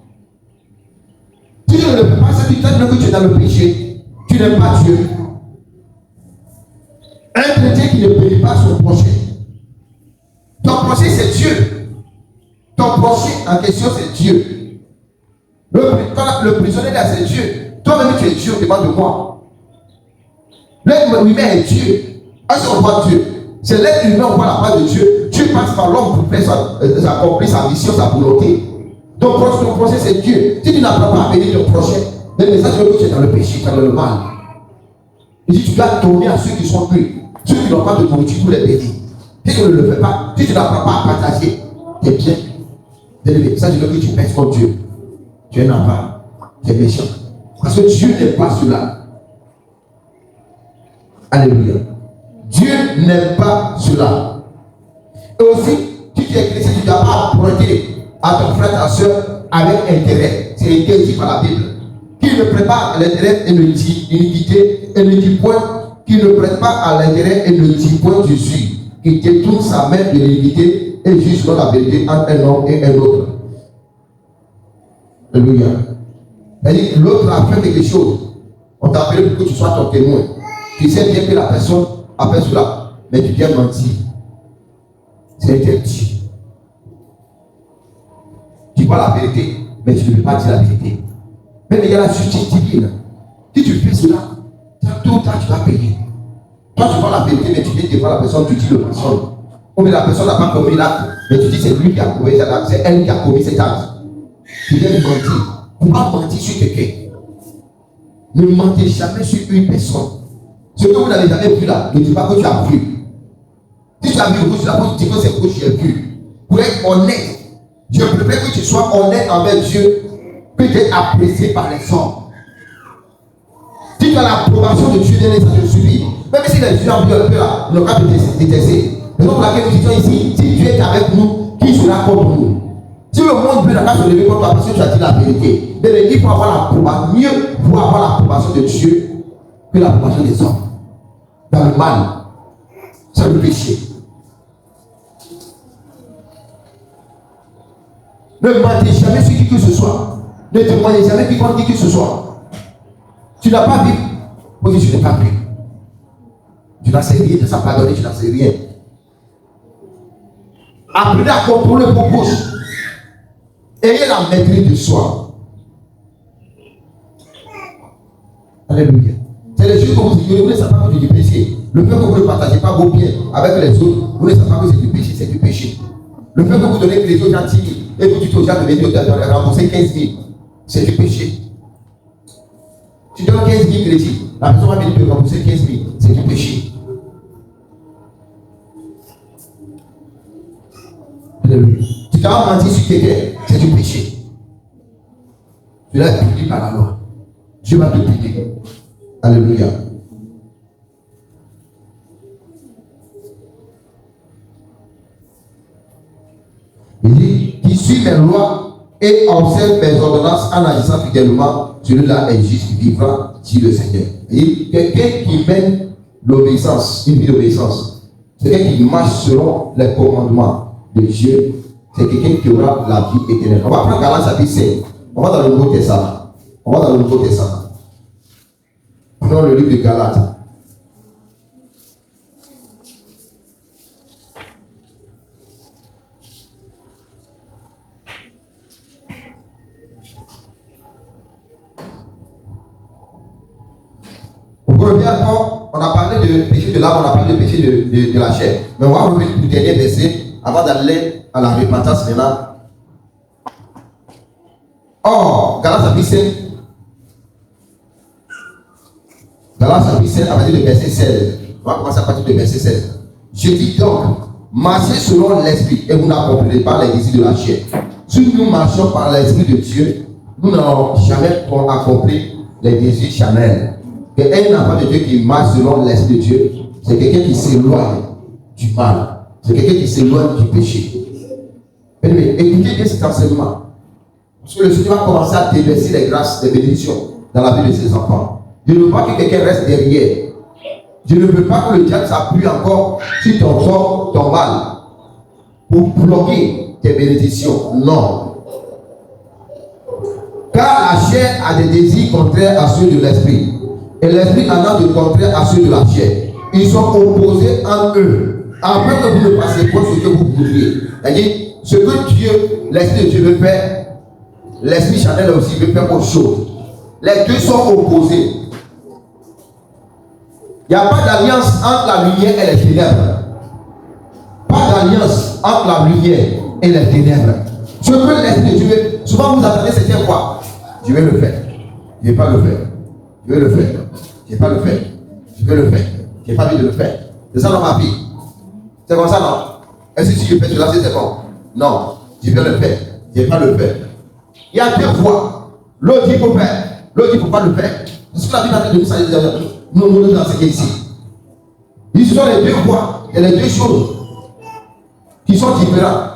Si tu ne le fais pas, c'est du temps que tu es dans le péché. Tu n'aimes pas Dieu. Un chrétien qui ne bénit pas son prochain. Ton prochain, c'est Dieu. Ton prochain en question, c'est Dieu. Le prisonnier là, c'est Dieu. Toi-même, tu es Dieu, demande-moi. L'être humain est Dieu. Est-ce qu'on voit Dieu? C'est l'être humain, on voit la part de Dieu. Dieu passe par l'homme pour faire accomplir sa mission, sa volonté. Donc, ton prochain, c'est Dieu. Si tu n'apprends pas à bénir ton prochain, le message que tu es dans le péché, dans le mal. Et si tu dois tourner à ceux qui sont nus, ceux qui n'ont pas de nourriture pour les bénir. Si tu ne le fais pas, si tu n'apprends pas à partager tes biens, ça, je veux que tu pèses contre Dieu. Tu es un avare, tu es méchant. Parce que Dieu n'aime pas cela. Alléluia. Dieu n'aime pas cela. Et aussi, si tu es chrétien, tu ne dois pas apprêter à ton frère, ta soeur avec intérêt. C'est interdit par la Bible. Qui ne prête pas à l'intérêt et ne dit iniquité et ne dit point, qui ne prête pas à l'intérêt et ne dit point Jésus, qui détourne sa main de l'iniquité et juge selon la vérité entre un homme et un autre. Alléluia. C'est-à-dire que l'autre a fait quelque chose. On t'a appelé pour que tu sois ton témoin. Tu sais bien que la personne a fait cela, mais tu viens mentir. C'est interdit. Tu vois la vérité, mais tu ne veux pas dire la vérité. Même il y a la justice divine. Si tu fais cela, tôt ou tard tu vas payer. Toi tu vois la vérité, mais tu viens devant la personne, tu dis le personne. Ou bien la personne n'a pas commis l'acte, mais tu dis c'est lui qui a commis cet acte, c'est elle qui a commis cet acte. Tu viens de mentir. Pourquoi mentir sur quelqu'un? Ne mentez jamais sur une personne. Ce que vous n'avez jamais vu là, ne dis pas que tu as vu. Si tu as vu rouge là, tu dis que c'est que tu as vu. Pour être honnête, je préfère que tu sois honnête envers Dieu que d'être apprécié par les hommes. Si tu as l'approbation de Dieu, ça te suffit. Même si les gens viennent un peu là, ils n'ont pas de détester. C'est pour laquelle nous disons ici, si Dieu est avec nous, qui sera contre nous? Si le monde veut n'a pas se lever contre toi parce que tu as dit la vérité, il faut avoir l'approbation, mieux pour avoir l'approbation de Dieu que l'approbation des hommes. Dans le mal, c'est le péché. Ne mentez jamais sur qui que ce soit. Ne témoignez jamais contre qui que ce soit. Tu n'as pas vu, parce que tu n'es pas vu. Tu n'as rien de sa pardonner, tu n'as rien. Apprenez à contrôler vos bouches. Ayez la maîtrise de soi. Alléluia. C'est les choses que vous ignorez, vous ne savez pas que c'est du péché. Le fait que vous ne partagez pas vos biens avec les autres, vous ne savez pas que c'est du péché, c'est du péché. Le fait que vous donnez les autres gentils et vous dites aux gens de venir de rembourser 15 000, c'est du péché. Tu donnes 15 000 crédits, la personne va venir te rembourser 15 000, c'est du péché. Alléluia. Tu t'as menti sur quelqu'un, c'est du péché. Cela est puni par la loi. Dieu va te punir. Alléluia. suis mes lois et observe mes ordonnances en agissant fidèlement, celui-là est juste, il vivra, dit le Seigneur. Et quelqu'un qui mène l'obéissance, une vie d'obéissance, c'est quelqu'un qui marche selon les commandements de Dieu, c'est quelqu'un qui aura la vie éternelle. On va prendre Galates chapitre 5. On va dans le Nouveau Testament. On va dans le Nouveau Testament. Prenons le livre de Galates. On revient encore, on a parlé de péché de l'âme, on a parlé de péché de la chair. Mais on va revenir au dernier verset avant d'aller à la repentance maintenant. Or, Galates chapitre 5. Galates chapitre 5 à partir du verset 16. On va commencer à partir du verset 16. Je dis donc, marchez selon l'esprit et vous n'accomplirez pas les désirs de la chair. Si nous marchons par l'esprit de Dieu, nous n'allons jamais accomplir les désirs charnels. Un enfant de Dieu qui marche selon l'esprit de Dieu, c'est quelqu'un qui s'éloigne du mal. C'est quelqu'un qui s'éloigne du péché. Mais écoutez bien cet enseignement. Parce que le Seigneur va commencer à déverser les grâces, les bénédictions dans la vie de ses enfants. Je ne veux pas que quelqu'un reste derrière. Je ne veux pas que le diable s'appuie encore sur ton sort, ton mal, pour bloquer tes bénédictions. Non. Car la chair a des désirs contraires à ceux de l'esprit. Et l'esprit en a de contraire à ceux de la chair. Ils sont opposés en eux. Après que vous ne passiez pas ce que vous voudriez. C'est-à-dire, ce que Dieu, l'esprit de Dieu veut faire, l'esprit charnel aussi veut faire autre chose. Les deux sont opposés. Il n'y a pas d'alliance entre la lumière et les ténèbres. Pas d'alliance entre la lumière et les ténèbres. Ce que l'esprit de Dieu veut, souvent vous attendez, c'est quoi? Je vais le faire. Je ne vais pas le faire. Je vais le faire. Je ne vais pas le faire. Je vais le faire. Je n'ai pas envie de le faire. C'est ça dans ma vie. C'est comme ça, non? Est-ce que si je fais cela, c'est bon? Non. Je vais le faire. Je ne vais pas le faire. Il y a deux voies. L'autre dit qu'il faut faire. L'autre dit qu'il ne faut pas le faire. C'est ce que la Bible a dit de nous, nous enseigner ici. Ils sont les deux voies. Il y a les deux choses qui sont différentes.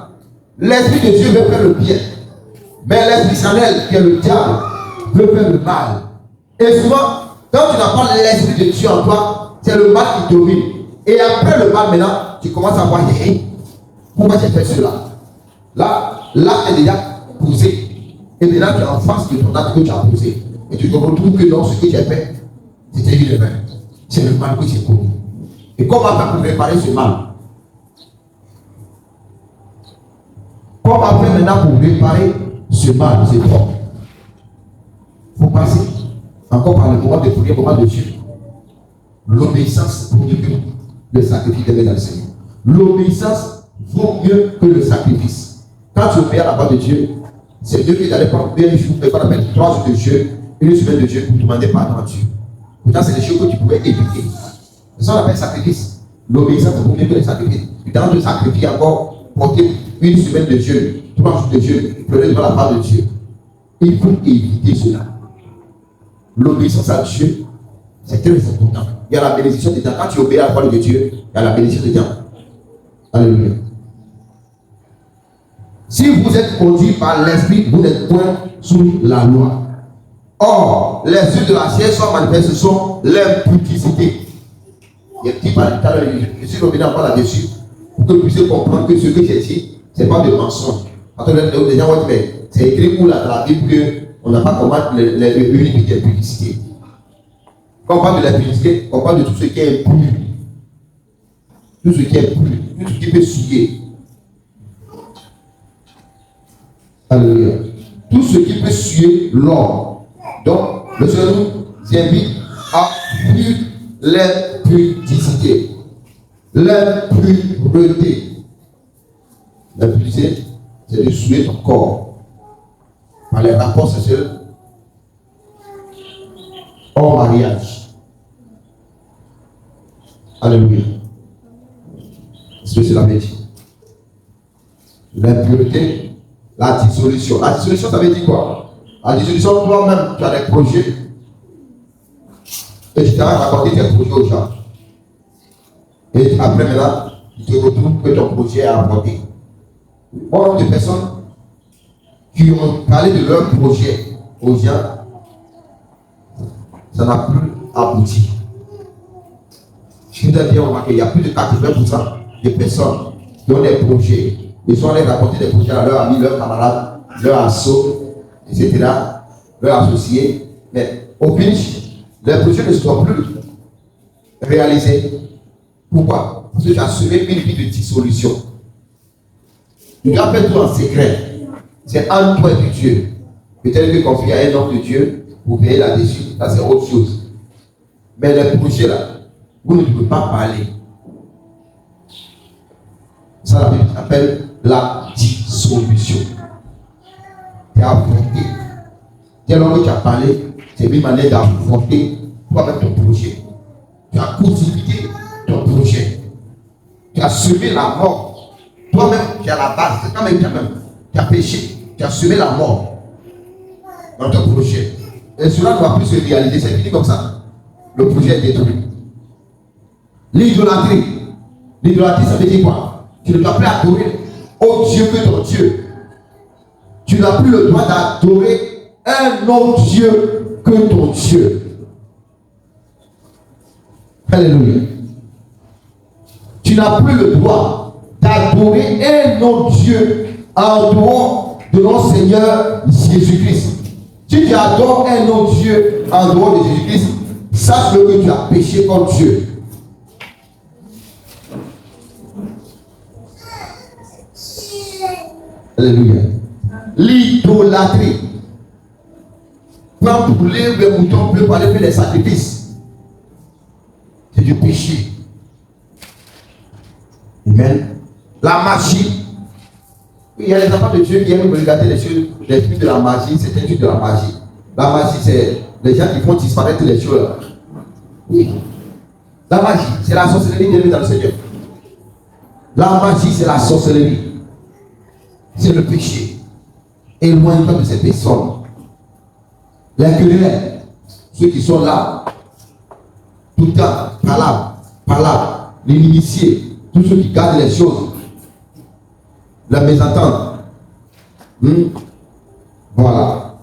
L'esprit de Dieu veut faire le bien. Mais l'esprit charnel, qui est le diable, veut faire le mal. Et souvent, quand tu n'as pas l'esprit de Dieu en toi, c'est le mal qui domine. Et après le mal, maintenant, tu commences à voir, hey, pourquoi j'ai fait cela? Là, est déjà posé. Et maintenant, tu es en face de ton acte que tu as posé. Et tu te retrouves que dans ce que tu as fait, c'était lui le même. C'est le mal que tu as commis. Et comment faire pour réparer ce mal? Comment faire maintenant pour réparer ce mal? C'est fort. Il faut passer encore par le moment de prière, le moment de Dieu. L'obéissance vaut mieux que le sacrifice de le Seigneur. L'obéissance vaut mieux que le sacrifice. Quand tu obéis à la voix de Dieu, c'est mieux que d'aller prendre un jour, qu'on appelle 3 jours de Dieu, une semaine de Dieu pour demander pardon à Dieu. Pourtant, c'est des choses que tu pouvais éviter. C'est ça qu'on appelle sacrifice. L'obéissance vaut mieux que le sacrifice. Et dans le sacrifice, encore, porter une semaine de Dieu, 3 jours de Dieu, pleurer devant la part de Dieu. Il faut éviter cela. L'obéissance à Dieu, c'est très important. Il y a la bénédiction de Dieu. Quand tu obéis à la parole de Dieu, il y a la bénédiction de Dieu. Alléluia. Si vous êtes conduit par l'esprit, vous n'êtes point sous la loi. Or, les yeux de la chair sont manifestés, ce sont l'impudicité. Il y a un petit parle tout à l'heure, je suis revenu encore là-dessus, pour que vous puissiez comprendre que ce que j'ai dit, ce n'est pas de mensonge. Parce que les gens vont dire, mais c'est écrit où là dans la Bible qu'on n'a pas combattu les limites de l'impudicité. Quand on parle de l'impudicité, on parle de tout ce qui est impur. Tout ce qui est impur, tout ce qui peut souiller. Alléluia. Tout ce qui peut suer l'or. Donc, le Seigneur nous invite à fuir l'impudicité. L'impureté. L'impudicité, c'est de souiller ton corps par les rapports sexuels hors mariage. Alléluia. C'est ce que cela veut dire. L'impureté. La dissolution. La dissolution, ça veut dire quoi? La dissolution, toi-même, tu as des projets et tu t'as raconté tes projets aux gens. Et après, maintenant, tu te retrouves que ton projet est avorté. Or, de personnes qui ont parlé de leur projet aux gens, ça n'a plus abouti. Je vous ai bien remarqué, il y a plus de 80% de personnes qui ont des projets. Ils sont allés raconter des projets à leurs amis, leurs camarades, leurs assos, etc., leurs associés. Mais au finish, les projets ne sont plus réalisés. Pourquoi? Parce que tu as semé une vie de dissolution. Tu dois faire tout en secret. C'est entre toi et Dieu. Peut-être que confier à un homme de Dieu pour payer là-dessus, ça c'est autre chose. Mais les projets là, vous ne pouvez pas parler. Ça, la Bible appelle la dissolution. Tu as affronté. Dès lors que tu as parlé, c'est une manière d'affronter toi-même ton projet. Tu as crucifié ton projet. Tu as semé la mort. Toi-même, tu es à la base. C'est quand même toi-même. Tu as péché. Tu as semé la mort dans ton projet. Et cela ne va plus se réaliser. C'est fini comme ça. Le projet est détruit. L'idolâtrie. L'idolâtrie, ça veut dire quoi? Tu ne dois plus adorer au Dieu que ton Dieu. Tu n'as plus le droit d'adorer un autre Dieu que ton Dieu. Alléluia. Tu n'as plus le droit d'adorer un autre Dieu en dehors de notre Seigneur Jésus-Christ. Si tu adores un autre Dieu en dehors de Jésus-Christ, sache que tu as péché contre Dieu. Alléluia. L'idolâtrie. Prends pour les moutons, peut aller faire des sacrifices. C'est du péché. Amen. La magie. Il y a les enfants de Dieu qui aiment regarder les choses, les trucs de la magie, c'est un truc de la magie. La magie, c'est les gens qui font disparaître les choses. Oui. La magie, c'est la sorcellerie de dans le Seigneur. La magie, c'est la sorcellerie. C'est le péché. Éloigne-toi de ces personnes. Les querelles, ceux qui sont là, tout le temps, palabre, les initiés, tous ceux qui gardent les choses, la mésentente. Voilà.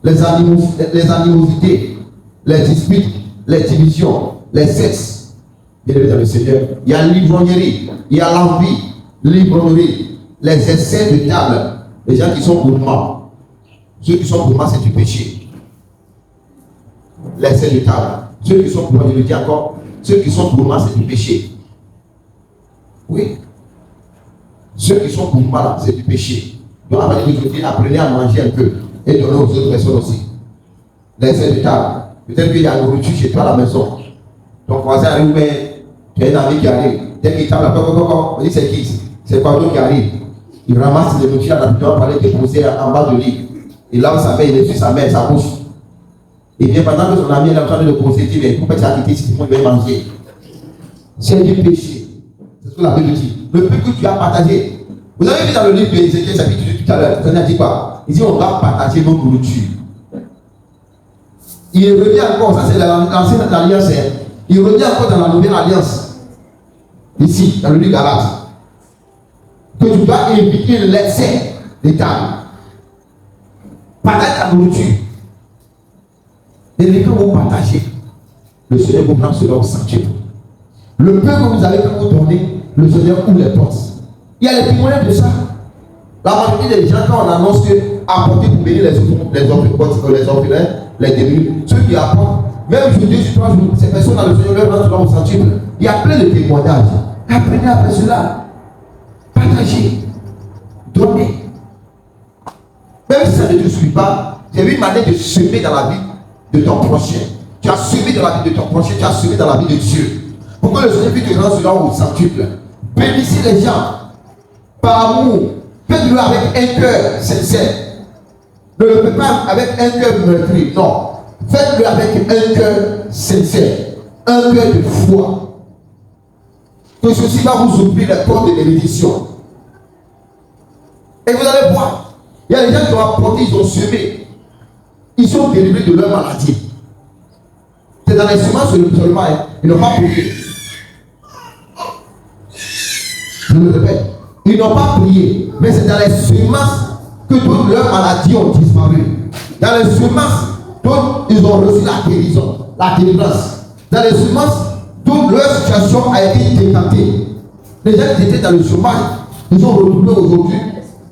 Les animosités, les disputes, les divisions, les sexes. Bien évidemment, dans le Seigneur. Il y a l'ivrognerie, il y a l'envie, l'ivrognerie, les essais de table, les gens qui sont gourmands. Ceux qui sont gourmands, c'est du péché. Les essais de table. Ceux qui sont gourmands, je le dis encore, ceux qui sont gourmands, c'est du péché. Oui. Ceux qui sont gourmands, c'est du péché. Donc, avant de vous dire, apprenez à manger un peu et donnez aux autres personnes aussi. Les essais de table. Peut-être qu'il y a la nourriture chez toi à la maison. Ton voisin arrive, mais tu as un ami qui arrive. Dès qu'il tape, on dit c'est qui? C'est quoi d'autre qui arrive? Il ramasse les nourritures à la maison pour aller déposer en bas de lit. Il lave sa main, il essuie sa main, sa bouche. Et bien pendant que son ami est en train de le poser, il dit, mais pourquoi tu as quitté si tu veux manger? C'est du péché. C'est ce que la Bible dit. Le peu que tu as partagé. Vous avez vu dans le livre d'Ézéchiel, chapitre 18 tout à l'heure, ça a dit quoi? Il dit, on va partager nos nourritures. Il revient encore, ça c'est l'ancienne alliance. Il revient encore dans la nouvelle alliance. Ici, dans le livre Galates. Que tu dois éviter l'excès des tables. Partage ta nourriture. Et les gens vont partager. Le Seigneur vous prend cela au sanctuaire. Le peu que vous avez pu vous donner, le Seigneur ouvre les portes. Il y a les témoignages de ça. La majorité des gens, quand on annonce que apporter pour bénir les orphelins, les démunis, ceux qui apportent, même sur 2 sur 3 jours, ces personnes dans le Seigneur leur rentrent au sanctuaire. Il y a plein de témoignages. Apprenez après cela. Partagez. Donnez. Même si ça ne te suit pas, c'est une manière de semer dans la vie de ton prochain. Tu as semé dans la vie de ton prochain, tu as semé dans la vie de Dieu. Pourquoi le Seigneur te rend cela au sanctuaire? Bénissez les gens par amour. Faites-le avec un cœur sincère. Ne le faites pas avec un cœur meurtri. Non. Faites-le avec un cœur sincère. Un cœur de foi. Que ceci va vous ouvrir les portes de bénédiction. Et vous allez voir. Il y a des gens qui ont apporté, ils ont semé. Ils sont délivrés de leur maladie. C'est dans les semences seulement. Ils n'ont pas prié. Je le répète. Ils n'ont pas prié. Mais c'est dans les semences que toutes leurs maladies ont disparu. Dans les semences, toutes ils ont reçu la guérison, la délivrance. Dans les semences, toute leur situation a été décantée. Les gens qui étaient dans le chômage, ils sont retrouvés aujourd'hui,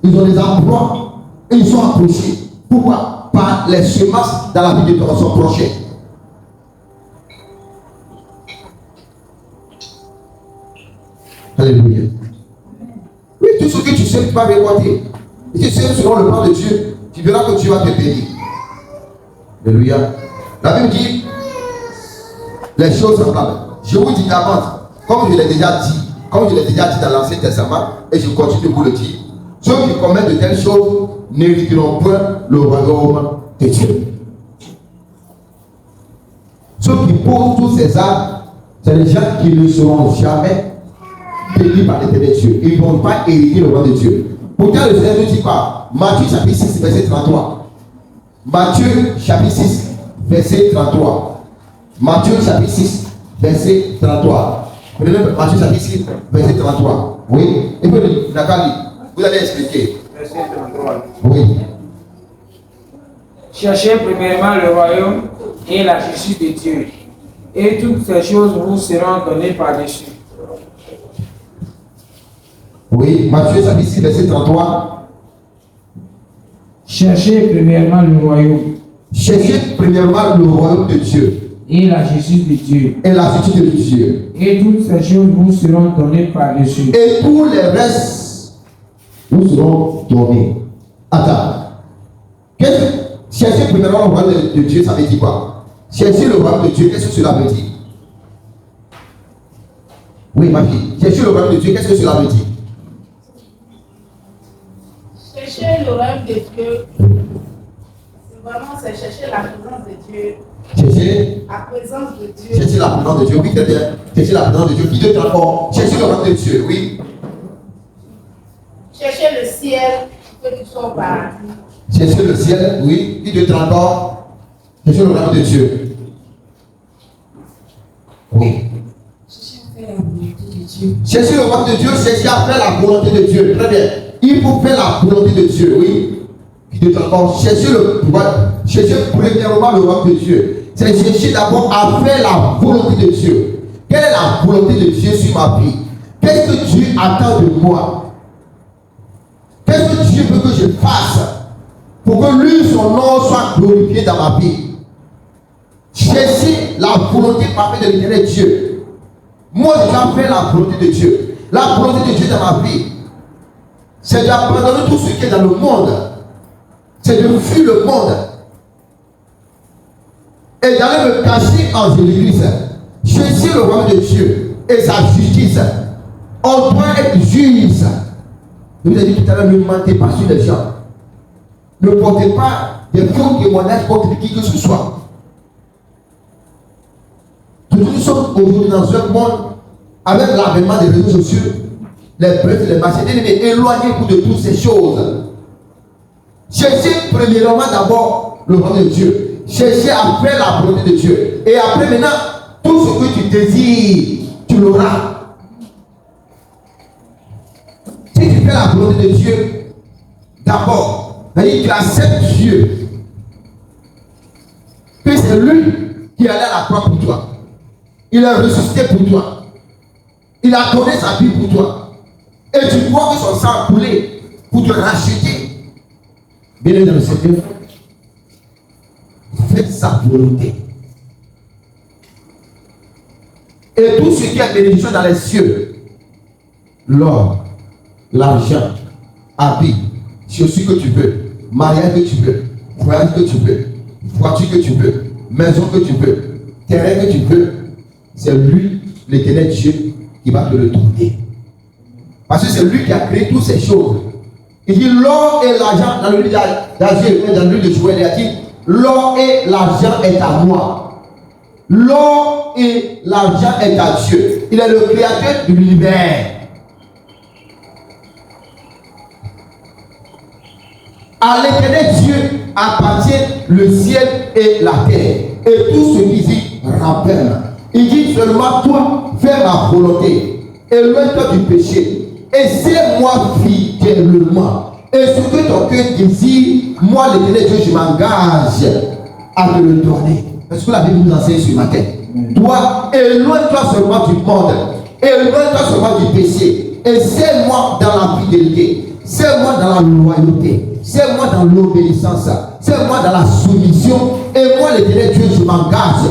ils ont des emplois et ils sont approchés. Pourquoi? Par les semences dans la vie de son prochain. Alléluia. Oui, tout ce que tu sais, tu vas récolter. Et tu sais, selon le plan de Dieu, tu verras que Dieu va te bénir. Alléluia. La Bible dit les choses semblables. Je vous dis d'avance, comme je l'ai déjà dit dans l'Ancien Testament, et je continue de vous le dire, ceux qui commettent de telles choses n'hériteront point le royaume de Dieu. Ceux qui posent tous ces actes, c'est les gens qui ne seront jamais bénis par l'éternel Dieu. Ils ne vont pas hériter le royaume de Dieu. Pourtant, le Seigneur nous dit quoi? Matthieu chapitre 6, verset 33. Matthieu chapitre 6, verset 33. Matthieu chapitre 6, verset 33. Prenez Matthieu chapitre 6, verset 33. Oui. Et puis, Nathalie, vous allez expliquer. Verset 33. Oui. Cherchez premièrement le royaume et la justice de Dieu, et toutes ces choses vous seront données par-dessus. Oui, Matthieu chapitre 6, verset 33. Cherchez premièrement le royaume. Cherchez premièrement le royaume de Dieu. Et la justice de Dieu. Et la justice de Dieu. Et toutes ces choses vous seront données par-dessus. Et tous les restes vous seront donnés. Attends. Chercher premièrement le royaume de Dieu, ça veut dire quoi? Chercher le royaume de Dieu, qu'est-ce que cela veut dire? Oui, ma fille. Chercher le royaume de Dieu, qu'est-ce que cela veut dire? Chercher le royaume de Dieu, c'est chercher la présence de Dieu. Chercher la présence de Dieu. Chercher la présence de Dieu, oui, très bien. Chercher la présence de Dieu, qui te encore. Chercher le royaume de Dieu, oui. Chercher le ciel, que tu sois au paradis. Chercher le ciel, oui, qui te encore. Chercher le royaume de Dieu. Oui. Chercher le royaume de Dieu, chercher à faire la volonté de Dieu. Très bien. Il faut faire la volonté de Dieu, oui. Chercher premièrement le royaume de Dieu. C'est chercher d'abord à faire la volonté de Dieu. Quelle est la volonté de Dieu sur ma vie? Qu'est-ce que Dieu attend de moi? Qu'est-ce que Dieu veut que je fasse pour que lui, son nom soit glorifié dans ma vie? Chercher la volonté parfaite de l'éternel Dieu. Moi, je dois faire la volonté de Dieu. La volonté de Dieu dans ma vie, c'est d'abandonner tout ce qui est dans le monde. C'est de fuir le monde. Et d'aller me cacher en Jésus-Christ. Chercher le royaume de Dieu et sa justice. On doit être juge. Je vous ai dit tout à l'heure, ne mentez pas sur les gens. Ne portez pas des faux témoignages contre qui que ce soit. Nous sommes aujourd'hui dans un monde avec l'avènement des réseaux sociaux, les prêtres, les machines. Éloignez-vous de toutes ces choses. Cherchez premièrement d'abord le royaume de Dieu. Cherchez à faire la volonté de Dieu. Et après maintenant, tout ce que tu désires, tu l'auras. Si tu fais la volonté de Dieu, d'abord, c'est-à-dire tu acceptes Dieu. Que c'est lui qui est allé à la croix pour toi. Il a ressuscité pour toi. Il a donné sa vie pour toi. Et tu vois que son sang a coulé pour te racheter. Bien dans le Seigneur, faites sa volonté. Et tout ce qui est bénédiction dans les cieux, l'or, l'argent, habits, chaussures que tu veux, mariage que tu veux, voyage que tu veux, voiture que tu veux, maison que tu veux, terrain que tu veux, c'est lui, l'éternel Dieu, qui va te le donner. Parce que c'est lui qui a créé toutes ces choses. Il dit l'or et l'argent, dans le livre d'Agir, dans le livre de Joël, il a dit l'or et l'argent est à moi. L'or et l'argent est à Dieu. Il est le créateur de l'univers. À l'éternel Dieu appartient le ciel et la terre. Et tout ce qui dit rappelle. Il dit seulement toi, fais ma volonté. Éloigne-toi du péché. Et c'est moi fidèlement. Et ce que ton cœur désire, moi, l'Éternel Dieu, je m'engage à te le donner. Est-ce que la Bible nous enseigne ce matin? Toi, éloigne-toi seulement du monde. Éloigne-toi seulement du péché. Et c'est-moi dans la fidélité. C'est-moi dans la loyauté. C'est-moi dans l'obéissance. C'est-moi dans la soumission. Et moi, l'Éternel Dieu, je m'engage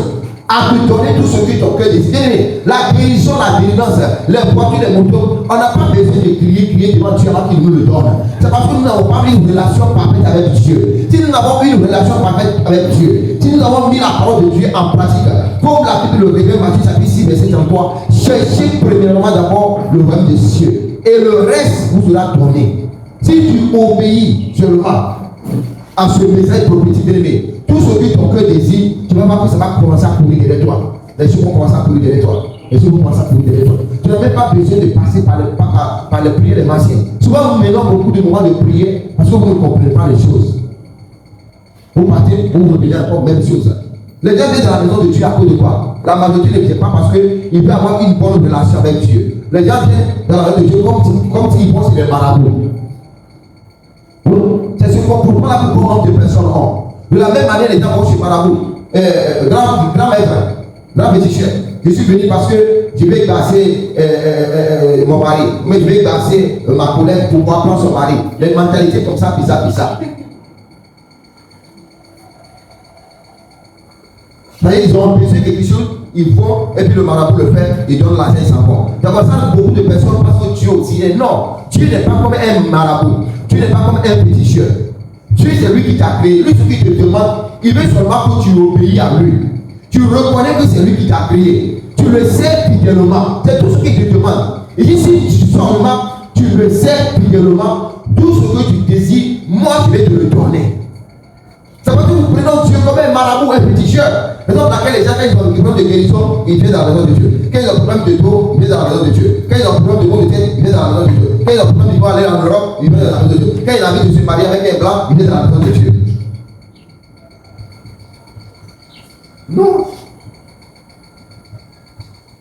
à te donner tout ce que ton cœur désire. La guérison, la délivrance, les voitures, les motos, on n'a pas besoin de crier devant Dieu avant qu'il nous le donne. C'est parce que nous n'avons pas eu une relation parfaite avec Dieu. Si nous avons eu une relation parfaite avec Dieu, si nous avons mis la parole de Dieu en pratique, comme la Bible le révèle, Matthieu chapitre 6, verset 33, cherchez premièrement d'abord le royaume des cieux, et le reste vous sera donné. Si tu obéis seulement à ce message prophétique aimé, tout ce que ton cœur désire, tu vas voir que ça va commencer à courir derrière toi. Les choses vont commencer à courir derrière toi. Les choses vont commencer à courir derrière toi. Tu n'as même pas besoin de passer par les prières des anciens. Souvent, nous menons beaucoup de moments de prière parce que vous ne comprenez pas les choses. Vous partez, vous revenez encore même chose. Les gens viennent dans la maison de Dieu à cause de quoi? La majorité ne vient pas parce qu'il veut avoir une bonne relation avec Dieu. Les gens viennent dans la maison de Dieu comme s'ils pensent qu'il est marabout. C'est ce comportement là que beaucoup de personnes ont. De la même manière, les gens vont chez Marabout. Grand maître, grand féticheur. Je suis venu parce que je vais exercer mon mari. Mais je vais exercer ma collègue pour pouvoir prendre son mari. Les mentalités comme ça, bizarre. Ils ont besoin de quelque chose, ils vont, et puis le marabout le fait, ils donnent l'argent, ils s'en vont. C'est pour ça que beaucoup de personnes pensent que Dieu aussi est. Non, Dieu n'est pas comme un marabout. Dieu n'est pas comme un féticheur. Dieu, c'est lui qui t'a créé. Lui, ce qu'il te demande, il veut seulement que tu obéis à lui. Tu reconnais que c'est lui qui t'a créé. Tu le sais fidèlement. C'est tout ce qu'il te demande. Et ici, seulement, tu le sais fidèlement. Tout ce que tu désires, moi, je vais te le donner. C'est parce que nous prenons Dieu comme un marabout, un féticheur. Raison pour laquelle les gens, quand ils ont un problème de guérison, ils viennent dans la maison de Dieu. Quand ils ont un problème de dos, ils viennent dans la maison de Dieu. Quand ils ont un problème de maux de tête, ils viennent dans la maison de Dieu. Quand ils ont un problème de aller en Europe, ils viennent dans la maison de Dieu. Quand ils ont envie de se marier avec un blanc, ils viennent dans la maison de Dieu. Non.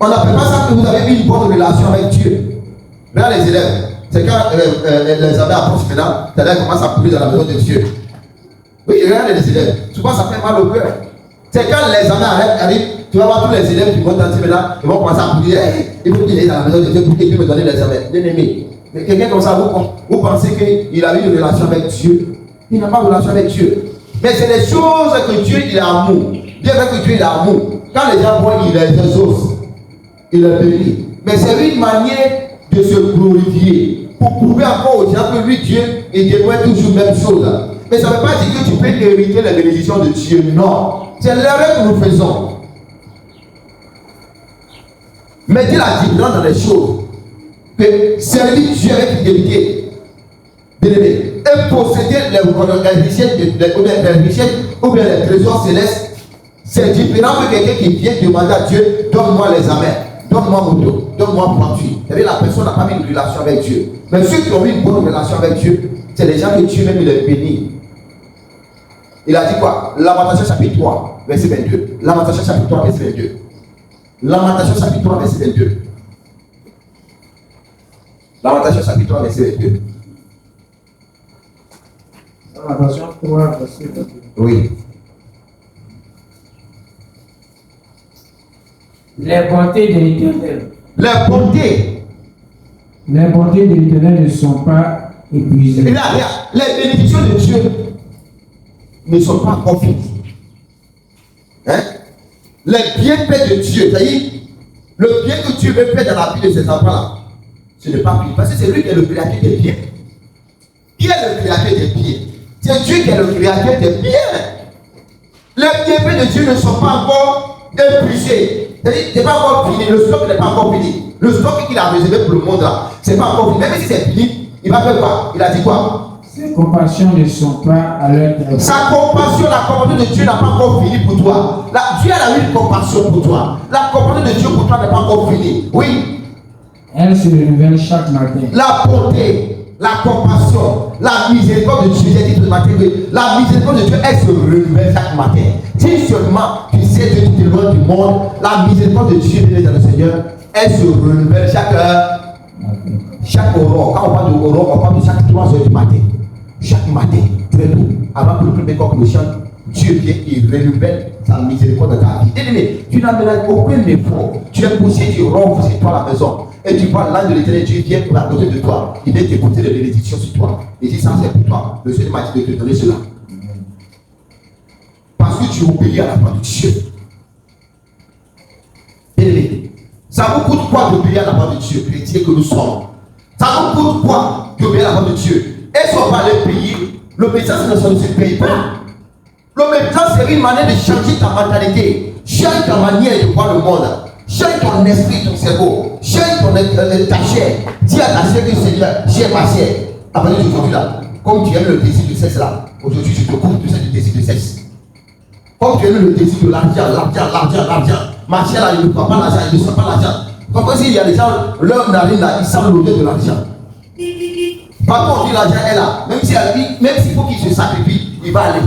On n'appelle pas ça que vous avez eu une bonne relation avec Dieu. Regarde les élèves. C'est quand les amis approchent maintenant, les élèves commencent à courir dans la maison de Dieu. Oui, regarde les élèves. Souvent, ça fait mal au cœur. C'est quand les amis arrivent, tu vas voir tous les élèves qui vont danser maintenant, ils vont commencer à courir. Hey, il faut qu'il aille dans la maison de Dieu pour qu'il puisse me donner les amis. Bien-aimé. Mais quelqu'un comme ça, vous pensez qu'il a eu une relation avec Dieu? Il n'a pas de relation avec Dieu. Mais c'est des choses que Dieu, il est amour. Bien vrai que Dieu, il est amour. Quand les gens voient, il les exauce. Il les bénit. Mais c'est une manière de se glorifier. Pour prouver encore aux gens que lui, Dieu, il dévoile toujours la même chose. Mais ça ne veut pas dire que tu peux hériter les bénédictions de Dieu. Non. C'est l'erreur que nous faisons. Mettez la différence dans les choses. Que servir Dieu avec fidélité. Bien-aimé. Et posséder les richesses ou bien les trésors célestes. C'est différent que quelqu'un qui vient demander à Dieu, donne-moi les amers, donne-moi moto, donne-moi voiture. C'est-à-dire la personne n'a pas mis une relation avec Dieu. Mais ceux qui ont eu une bonne relation avec Dieu, c'est les gens que Dieu même les bénit. Il a dit quoi? Lamentation chapitre 3, verset 22. Lamentation chapitre 3, verset 22. Lamentation chapitre 3, verset 22. Lamentation chapitre 3, verset 22. Lamentation 3, verset 22. Oui. Les bontés de l'Éternel. Les bontés. Les bontés de l'Éternel ne sont pas épuisées. Regarde, les bénédictions de Dieu ne sont pas encore finies. Hein? Les bienfaits de Dieu, c'est-à-dire le bien que Dieu veut faire dans la vie de ses enfants-là, ce n'est pas fini. Parce que c'est lui qui est le créateur des biens. Qui est le créateur des biens? C'est Dieu qui est le créateur des biens. Les bienfaits de Dieu ne sont pas encore épuisés. C'est-à-dire, ce n'est pas encore fini. Le stock n'est pas encore fini. Le stock qu'il a réservé pour le monde là, ce n'est pas encore fini. Même si c'est fini, il va faire quoi? Il a dit quoi? Ses compassions ne sont pas à leur terme. Sa compassion, la compassion de Dieu n'a pas encore fini pour toi. Dieu a eu une compassion pour toi. La compassion de Dieu pour toi n'est pas encore finie. Oui. Elle se renouvelle chaque matin. La bonté, la compassion, la miséricorde de Dieu, j'ai dit ce matin que la miséricorde de Dieu, elle se renouvelle chaque matin. Si seulement tu sais que tu es loin du monde, la miséricorde de Dieu, bien dans le Seigneur, elle se renouvelle chaque aurore. Quand on parle de aurore, on parle de chaque 3 heures du matin. chaque matin, très tôt, avant que le premier corps me chante, Dieu vient et renouvelle sa miséricorde dans ta vie. Bien-aimé, tu n'amènes aucun effort. Tu es poussé, tu rentres chez toi à la maison. Et tu vois l'âge de l'Éternel, Dieu vient pour à côté de toi. Il vient t'écouter les bénédictions sur toi. Il dit, ça c'est pour toi. Le Seigneur m'a dit de te donner cela. Parce que tu obéis à la voix de Dieu. Bien-aimé, ça vous coûte quoi d'obéir à la voix de Dieu, chrétien que nous sommes? Ça vous coûte quoi d'obéir à la voix de Dieu? Est-ce qu'on va aller payer? L'obéissance ne se paye pas. L'obéissance, c'est une manière de changer ta mentalité. Change ta manière de voir le monde. Change ton esprit, ton cerveau. Change ta chair. Dis à ta chair que Seigneur, j'ai ma chair. À partir d'aujourd'hui là, comme tu aimes le désir de sexe là, aujourd'hui tu te coupes de ce désir de sexe. Comme tu aimes le désir de l'argent. Ma chair là, il ne prend pas l'argent, il ne sent pas l'argent. Comme s'il y a des gens, leur narine là, ils sentent l'odeur de l'argent. Par contre, l'argent est là. Même s'il faut qu'il se sacrifie, il va aller.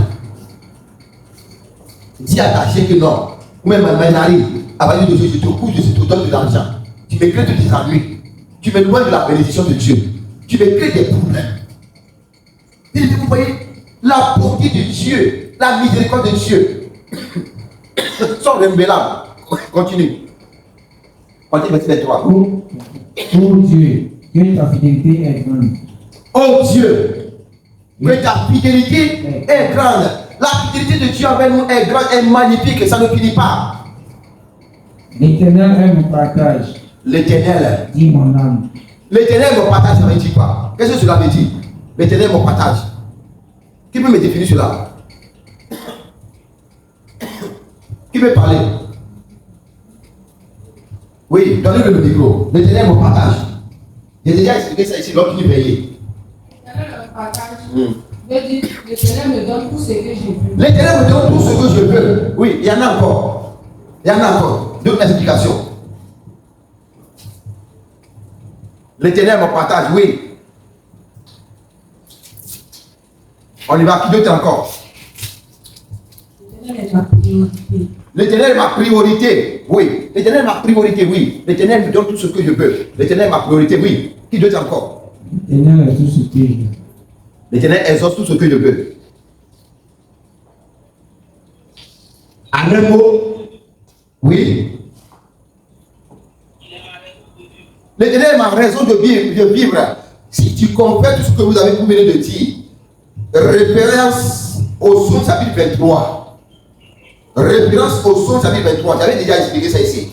Dis à ta chair que non. Ou même ma narine, à partir d'aujourd'hui, je te coupe, je te donne de l'argent. Tu me crées des ennuis. Tu me loin de la bénédiction de Dieu. Tu me crées des problèmes. Et vous voyez, la bonté de Dieu, la miséricorde de Dieu sont renouvelables. Continue. Continue, verset 23. Oh Dieu, que ta fidélité est grande. Oh Dieu, que ta fidélité est grande. La fidélité de Dieu envers nous est grande, est magnifique, ça ne finit pas. L'Éternel est mon partage. L'Éternel, dit mon âme. L'Éternel me partage, ça veut dire quoi? Qu'est-ce que cela veut dire? L'Éternel me partage. Qui peut me définir cela? Qui peut parler? Oui, donnez-le le micro. L'Éternel me partage. J'ai déjà expliqué ça ici lors du veillé. L'Éternel me partage. L'Éternel me donne tout ce que je veux. L'Éternel me donne tout ce que je veux. Oui, il y en a encore. Il y en a encore. D'autres explications. L'Éternel me partage, oui. On y va, qui d'autre encore? L'Éternel est ma priorité. L'Éternel est ma priorité, oui. L'Éternel est ma priorité, oui. L'Éternel me donne tout ce que je veux. L'Éternel est ma priorité, oui. Qui d'autre encore? L'Éternel est tout ce que je veux. L'Éternel exauce tout ce que je veux. En un mot, oui. L'Éternel est ma raison de vivre. Si tu comprends tout ce que vous avez venez de dire, référence au Psaume chapitre 23. Référence au Psaume chapitre 23. J'avais déjà expliqué ça ici.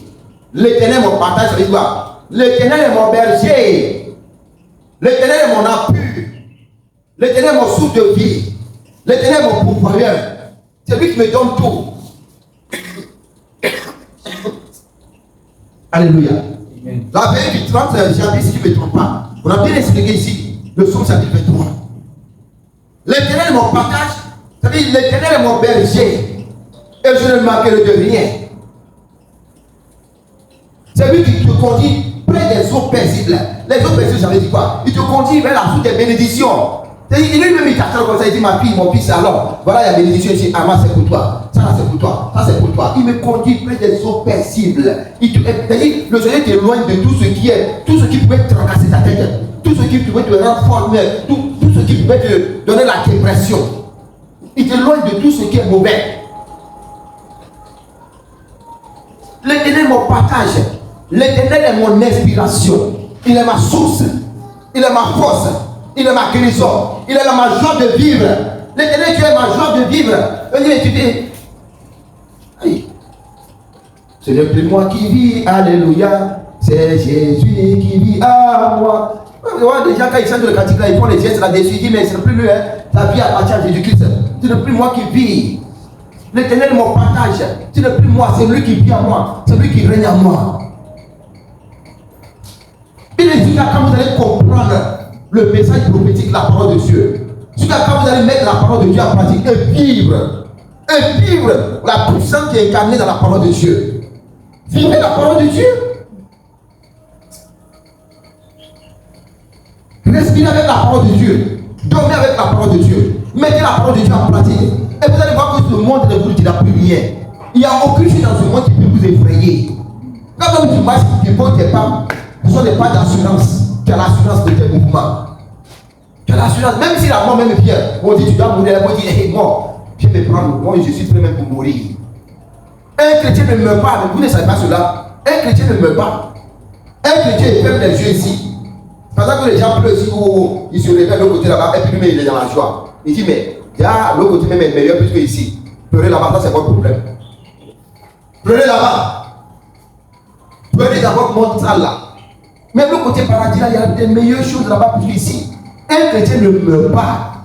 L'Éternel est mon partage, ça veut dire quoi? L'Éternel est mon berger. L'Éternel est mon appui. L'Éternel est mon souffle de vie. L'Éternel est mon pourvoyeur. C'est lui qui me donne tout. Alléluia. La veille du 30 janvier, si tu ne me trompes pas, on a bien expliqué ici le Psaume chapitre 23. L'Éternel est mon partage, c'est-à-dire l'Éternel est mon berger, et je ne manquerai de rien. C'est lui qui te conduit près des eaux paisibles. Les eaux paisibles, j'avais dit quoi? Il te conduit vers la source des bénédictions. Il lui-même il t'attend comme ça, il dit ma fille, mon fils, alors, voilà la bénédiction ici, ah moi c'est pour toi, ça c'est pour toi, ça c'est pour toi. Il me conduit près des eaux paisibles. C'est-à-dire, le Seigneur t'éloigne de tout ce qui est, tout ce qui pouvait tracasser ta tête, tout ce qui pouvait te rendre formé, tout ce qui pouvait te donner la dépression. Il t'éloigne de tout ce qui est mauvais. L'Éternel est mon partage. L'Éternel est mon inspiration. Il est ma source. Il est ma force. Il est ma guérison. Il est ma joie de vivre. L'Éternel, tu es ma joie de vivre. Tu dis, aïe. Ce n'est plus moi qui vis, alléluia. C'est Jésus qui vit à moi. Déjà, quand ils chantent le cantique là, ils font les gestes là-dessus. Ils disent, mais ce n'est plus lui, hein. La vie appartient à Jésus-Christ. Ce n'est plus moi qui vis. L'Éternel est mon partage. Ce n'est plus moi, c'est lui qui vit à moi. C'est lui qui règne à moi. Il est dit quand vous allez comprendre le message prophétique, la parole de Dieu. Jusqu'à quand vous allez mettre la parole de Dieu en pratique et vivre la puissance qui est incarnée dans la parole de Dieu. Vivez la parole de Dieu. Respirez avec la parole de Dieu. Dormez avec la parole de Dieu. Mettez la parole de Dieu en pratique. Et vous allez voir que ce monde ne vous dira plus rien. Il n'y a aucune chose dans ce monde qui peut vous effrayer. Quand tu marches, tu poses tes pas, ce sont des pas d'assurance. Tu as l'assurance de tes mouvements. Tu as l'assurance, même si la mort même vient, on dit tu dois mourir, on dit hey, mort, viens me prendre, moi je suis prêt même pour mourir. Un chrétien ne meurt pas, mais vous ne savez pas cela. Un chrétien ne meurt pas. Un chrétien ferme les yeux ici. Par exemple, les gens pleurent ici, ils se réveillent de l'autre côté là-bas, et puis lui, il est dans la joie. Il dit, mais l'autre côté même est meilleur plus que ici. Pleurez là-bas, ça c'est votre problème. Pleurez là-bas. Pleurez dans votre mental là. Mais l'autre côté paradis là, il y a des meilleures choses là-bas plus qu'ici. Un chrétien ne meurt pas.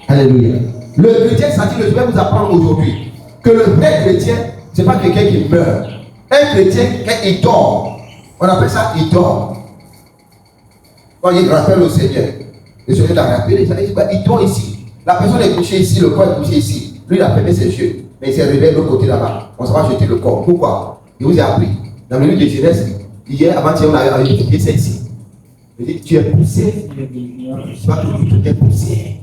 Alléluia. Le chrétien, c'est-à-dire, je vais vous apprendre aujourd'hui que le vrai chrétien, ce n'est pas quelqu'un qui meurt. Un chrétien, quand il dort, on appelle ça il dort. Quand il rappelle au Seigneur, le Seigneur l'a rappelé, il dort ici. La personne est couchée ici, le corps est couché ici. Lui, il a fermé ses yeux, mais il s'est réveillé de l'autre côté là-bas. On s'en va jeter le corps. Pourquoi? Je vous ai appris. Dans le milieu de jeunesse, hier, avant-hier, on a étudié ça ici. Il dit, tu es poussé. Tu vas tout est poussé.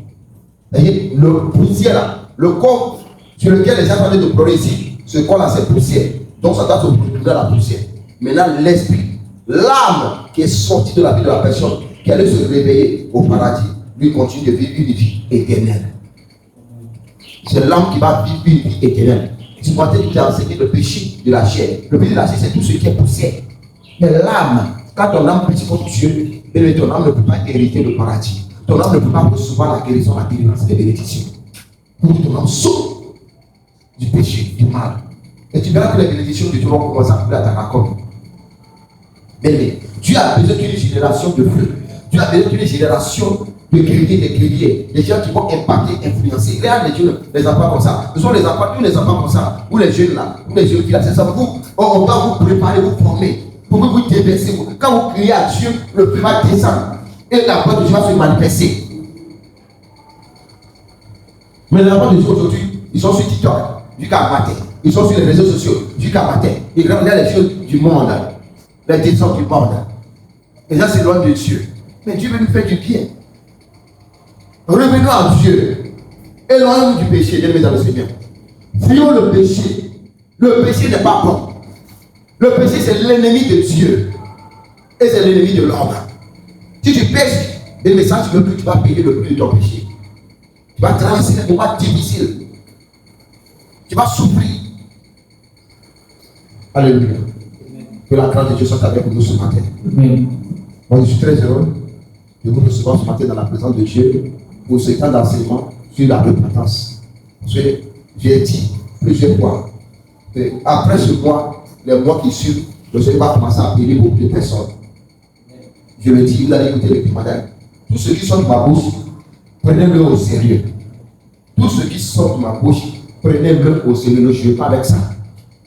C'est-à-dire, le poussière là, le corps sur lequel les gens sont en train de pleurer ici, ce corps-là, c'est poussière. Donc, ça doit se retrouver dans la poussière. Maintenant, l'esprit, l'âme qui est sortie de la vie de la personne, qui allait se réveiller au paradis, lui continue de vivre une vie éternelle. C'est l'âme qui va vivre une vie éternelle. Ce matin, tu as enseigné le péché de la chair. Le péché de la chair, c'est tout ce qui est poussière. Mais l'âme, quand ton âme prie contre Dieu, et ton âme ne peut pas hériter le paradis. Ton âme ne peut pas recevoir la guérison, la délivrance des bénédictions. Pour que ton âme saute du péché, du mal. Et tu verras que les bénédictions de Dieu vont commencer à couler à ta raconte. Mais Dieu a besoin d'une génération de feu. Dieu a besoin d'une génération de guerriers, des guerriers. Des gens qui vont impacter, influencer. Regarde les jeunes, les enfants comme ça. Ce sont les enfants, tous les enfants comme ça. Ou les jeunes là, ou les jeunes qui là, c'est ça. On va vous préparer, vous former. Pour que vous déverser. Quand vous criez à Dieu, le feu va descendre. Et la voix de Dieu va se manifester. Mais la voix de Dieu aujourd'hui, ils sont sur TikTok, jusqu'à matin. Ils sont sur les réseaux sociaux, jusqu'à matin. Ils regardent les choses du monde, les désordres du monde. Les gens s'éloignent de Dieu. Mais Dieu veut nous faire du bien. Revenons à Dieu. Éloignons-nous du péché, bien dans le Seigneur. Fuyons le péché. Le péché n'est pas bon. Le péché, c'est l'ennemi de Dieu. Et c'est l'ennemi de l'homme. Si tu pêches, le message que tu vas payer le prix de ton péché. Tu vas traverser des moments difficiles. Tu vas souffrir. Alléluia. Que la grâce de Dieu soit avec nous ce matin. Moi, je suis très heureux de vous recevoir ce matin dans la présence de Dieu pour ce temps d'enseignement sur la repentance. Parce que j'ai dit plusieurs fois que après ce mois, les mois qui suivent, le Seigneur va commencer à appeler beaucoup de personnes. Je le dis, vous allez écouter le témoignage. Tout ce qui sort de ma bouche, prenez-le au sérieux. Tout ce qui sort de ma bouche, prenez-le au sérieux. Je ne veux pas avec ça.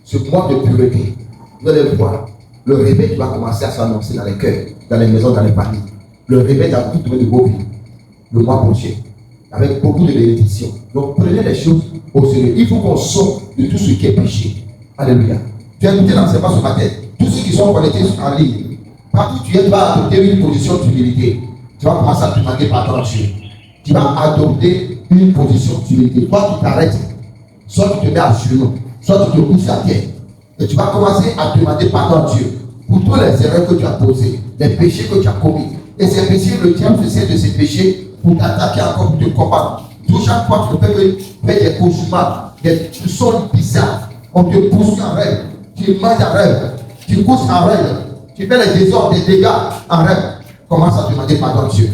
Ce mois de pureté, vous allez voir, le réveil va commencer à s'annoncer dans les cœurs, dans les maisons, dans les familles. Le réveil dans tout domaine de vos vies. Le mois prochain, avec beaucoup de bénédictions. Donc prenez les choses au sérieux. Il faut qu'on sorte de tout ce qui est péché. Alléluia. Tu as écouté l'enseignement ce matin. Tous ceux qui sont connectés en ligne, partout tu es, tu vas adopter une position d'humilité. Tu vas commencer à te demander pardon à Dieu. Tu vas adopter une position d'humilité. Soit tu t'arrêtes, soit tu te mets à genoux, soit tu te couches à terre. Et tu vas commencer à demander pardon à Dieu pour tous les erreurs que tu as posées, les péchés que tu as commis. Et ces péchés, le diable se sert de ces péchés pour t'attaquer encore, pour te combattre. Tout chaque fois que tu fais des cauchemars, des sons bizarres, on te pousse en rêve, tu manges en rêve, tu couches en rêve, tu fais les désordres, des dégâts en rêve. Commence à demander pardon à Dieu.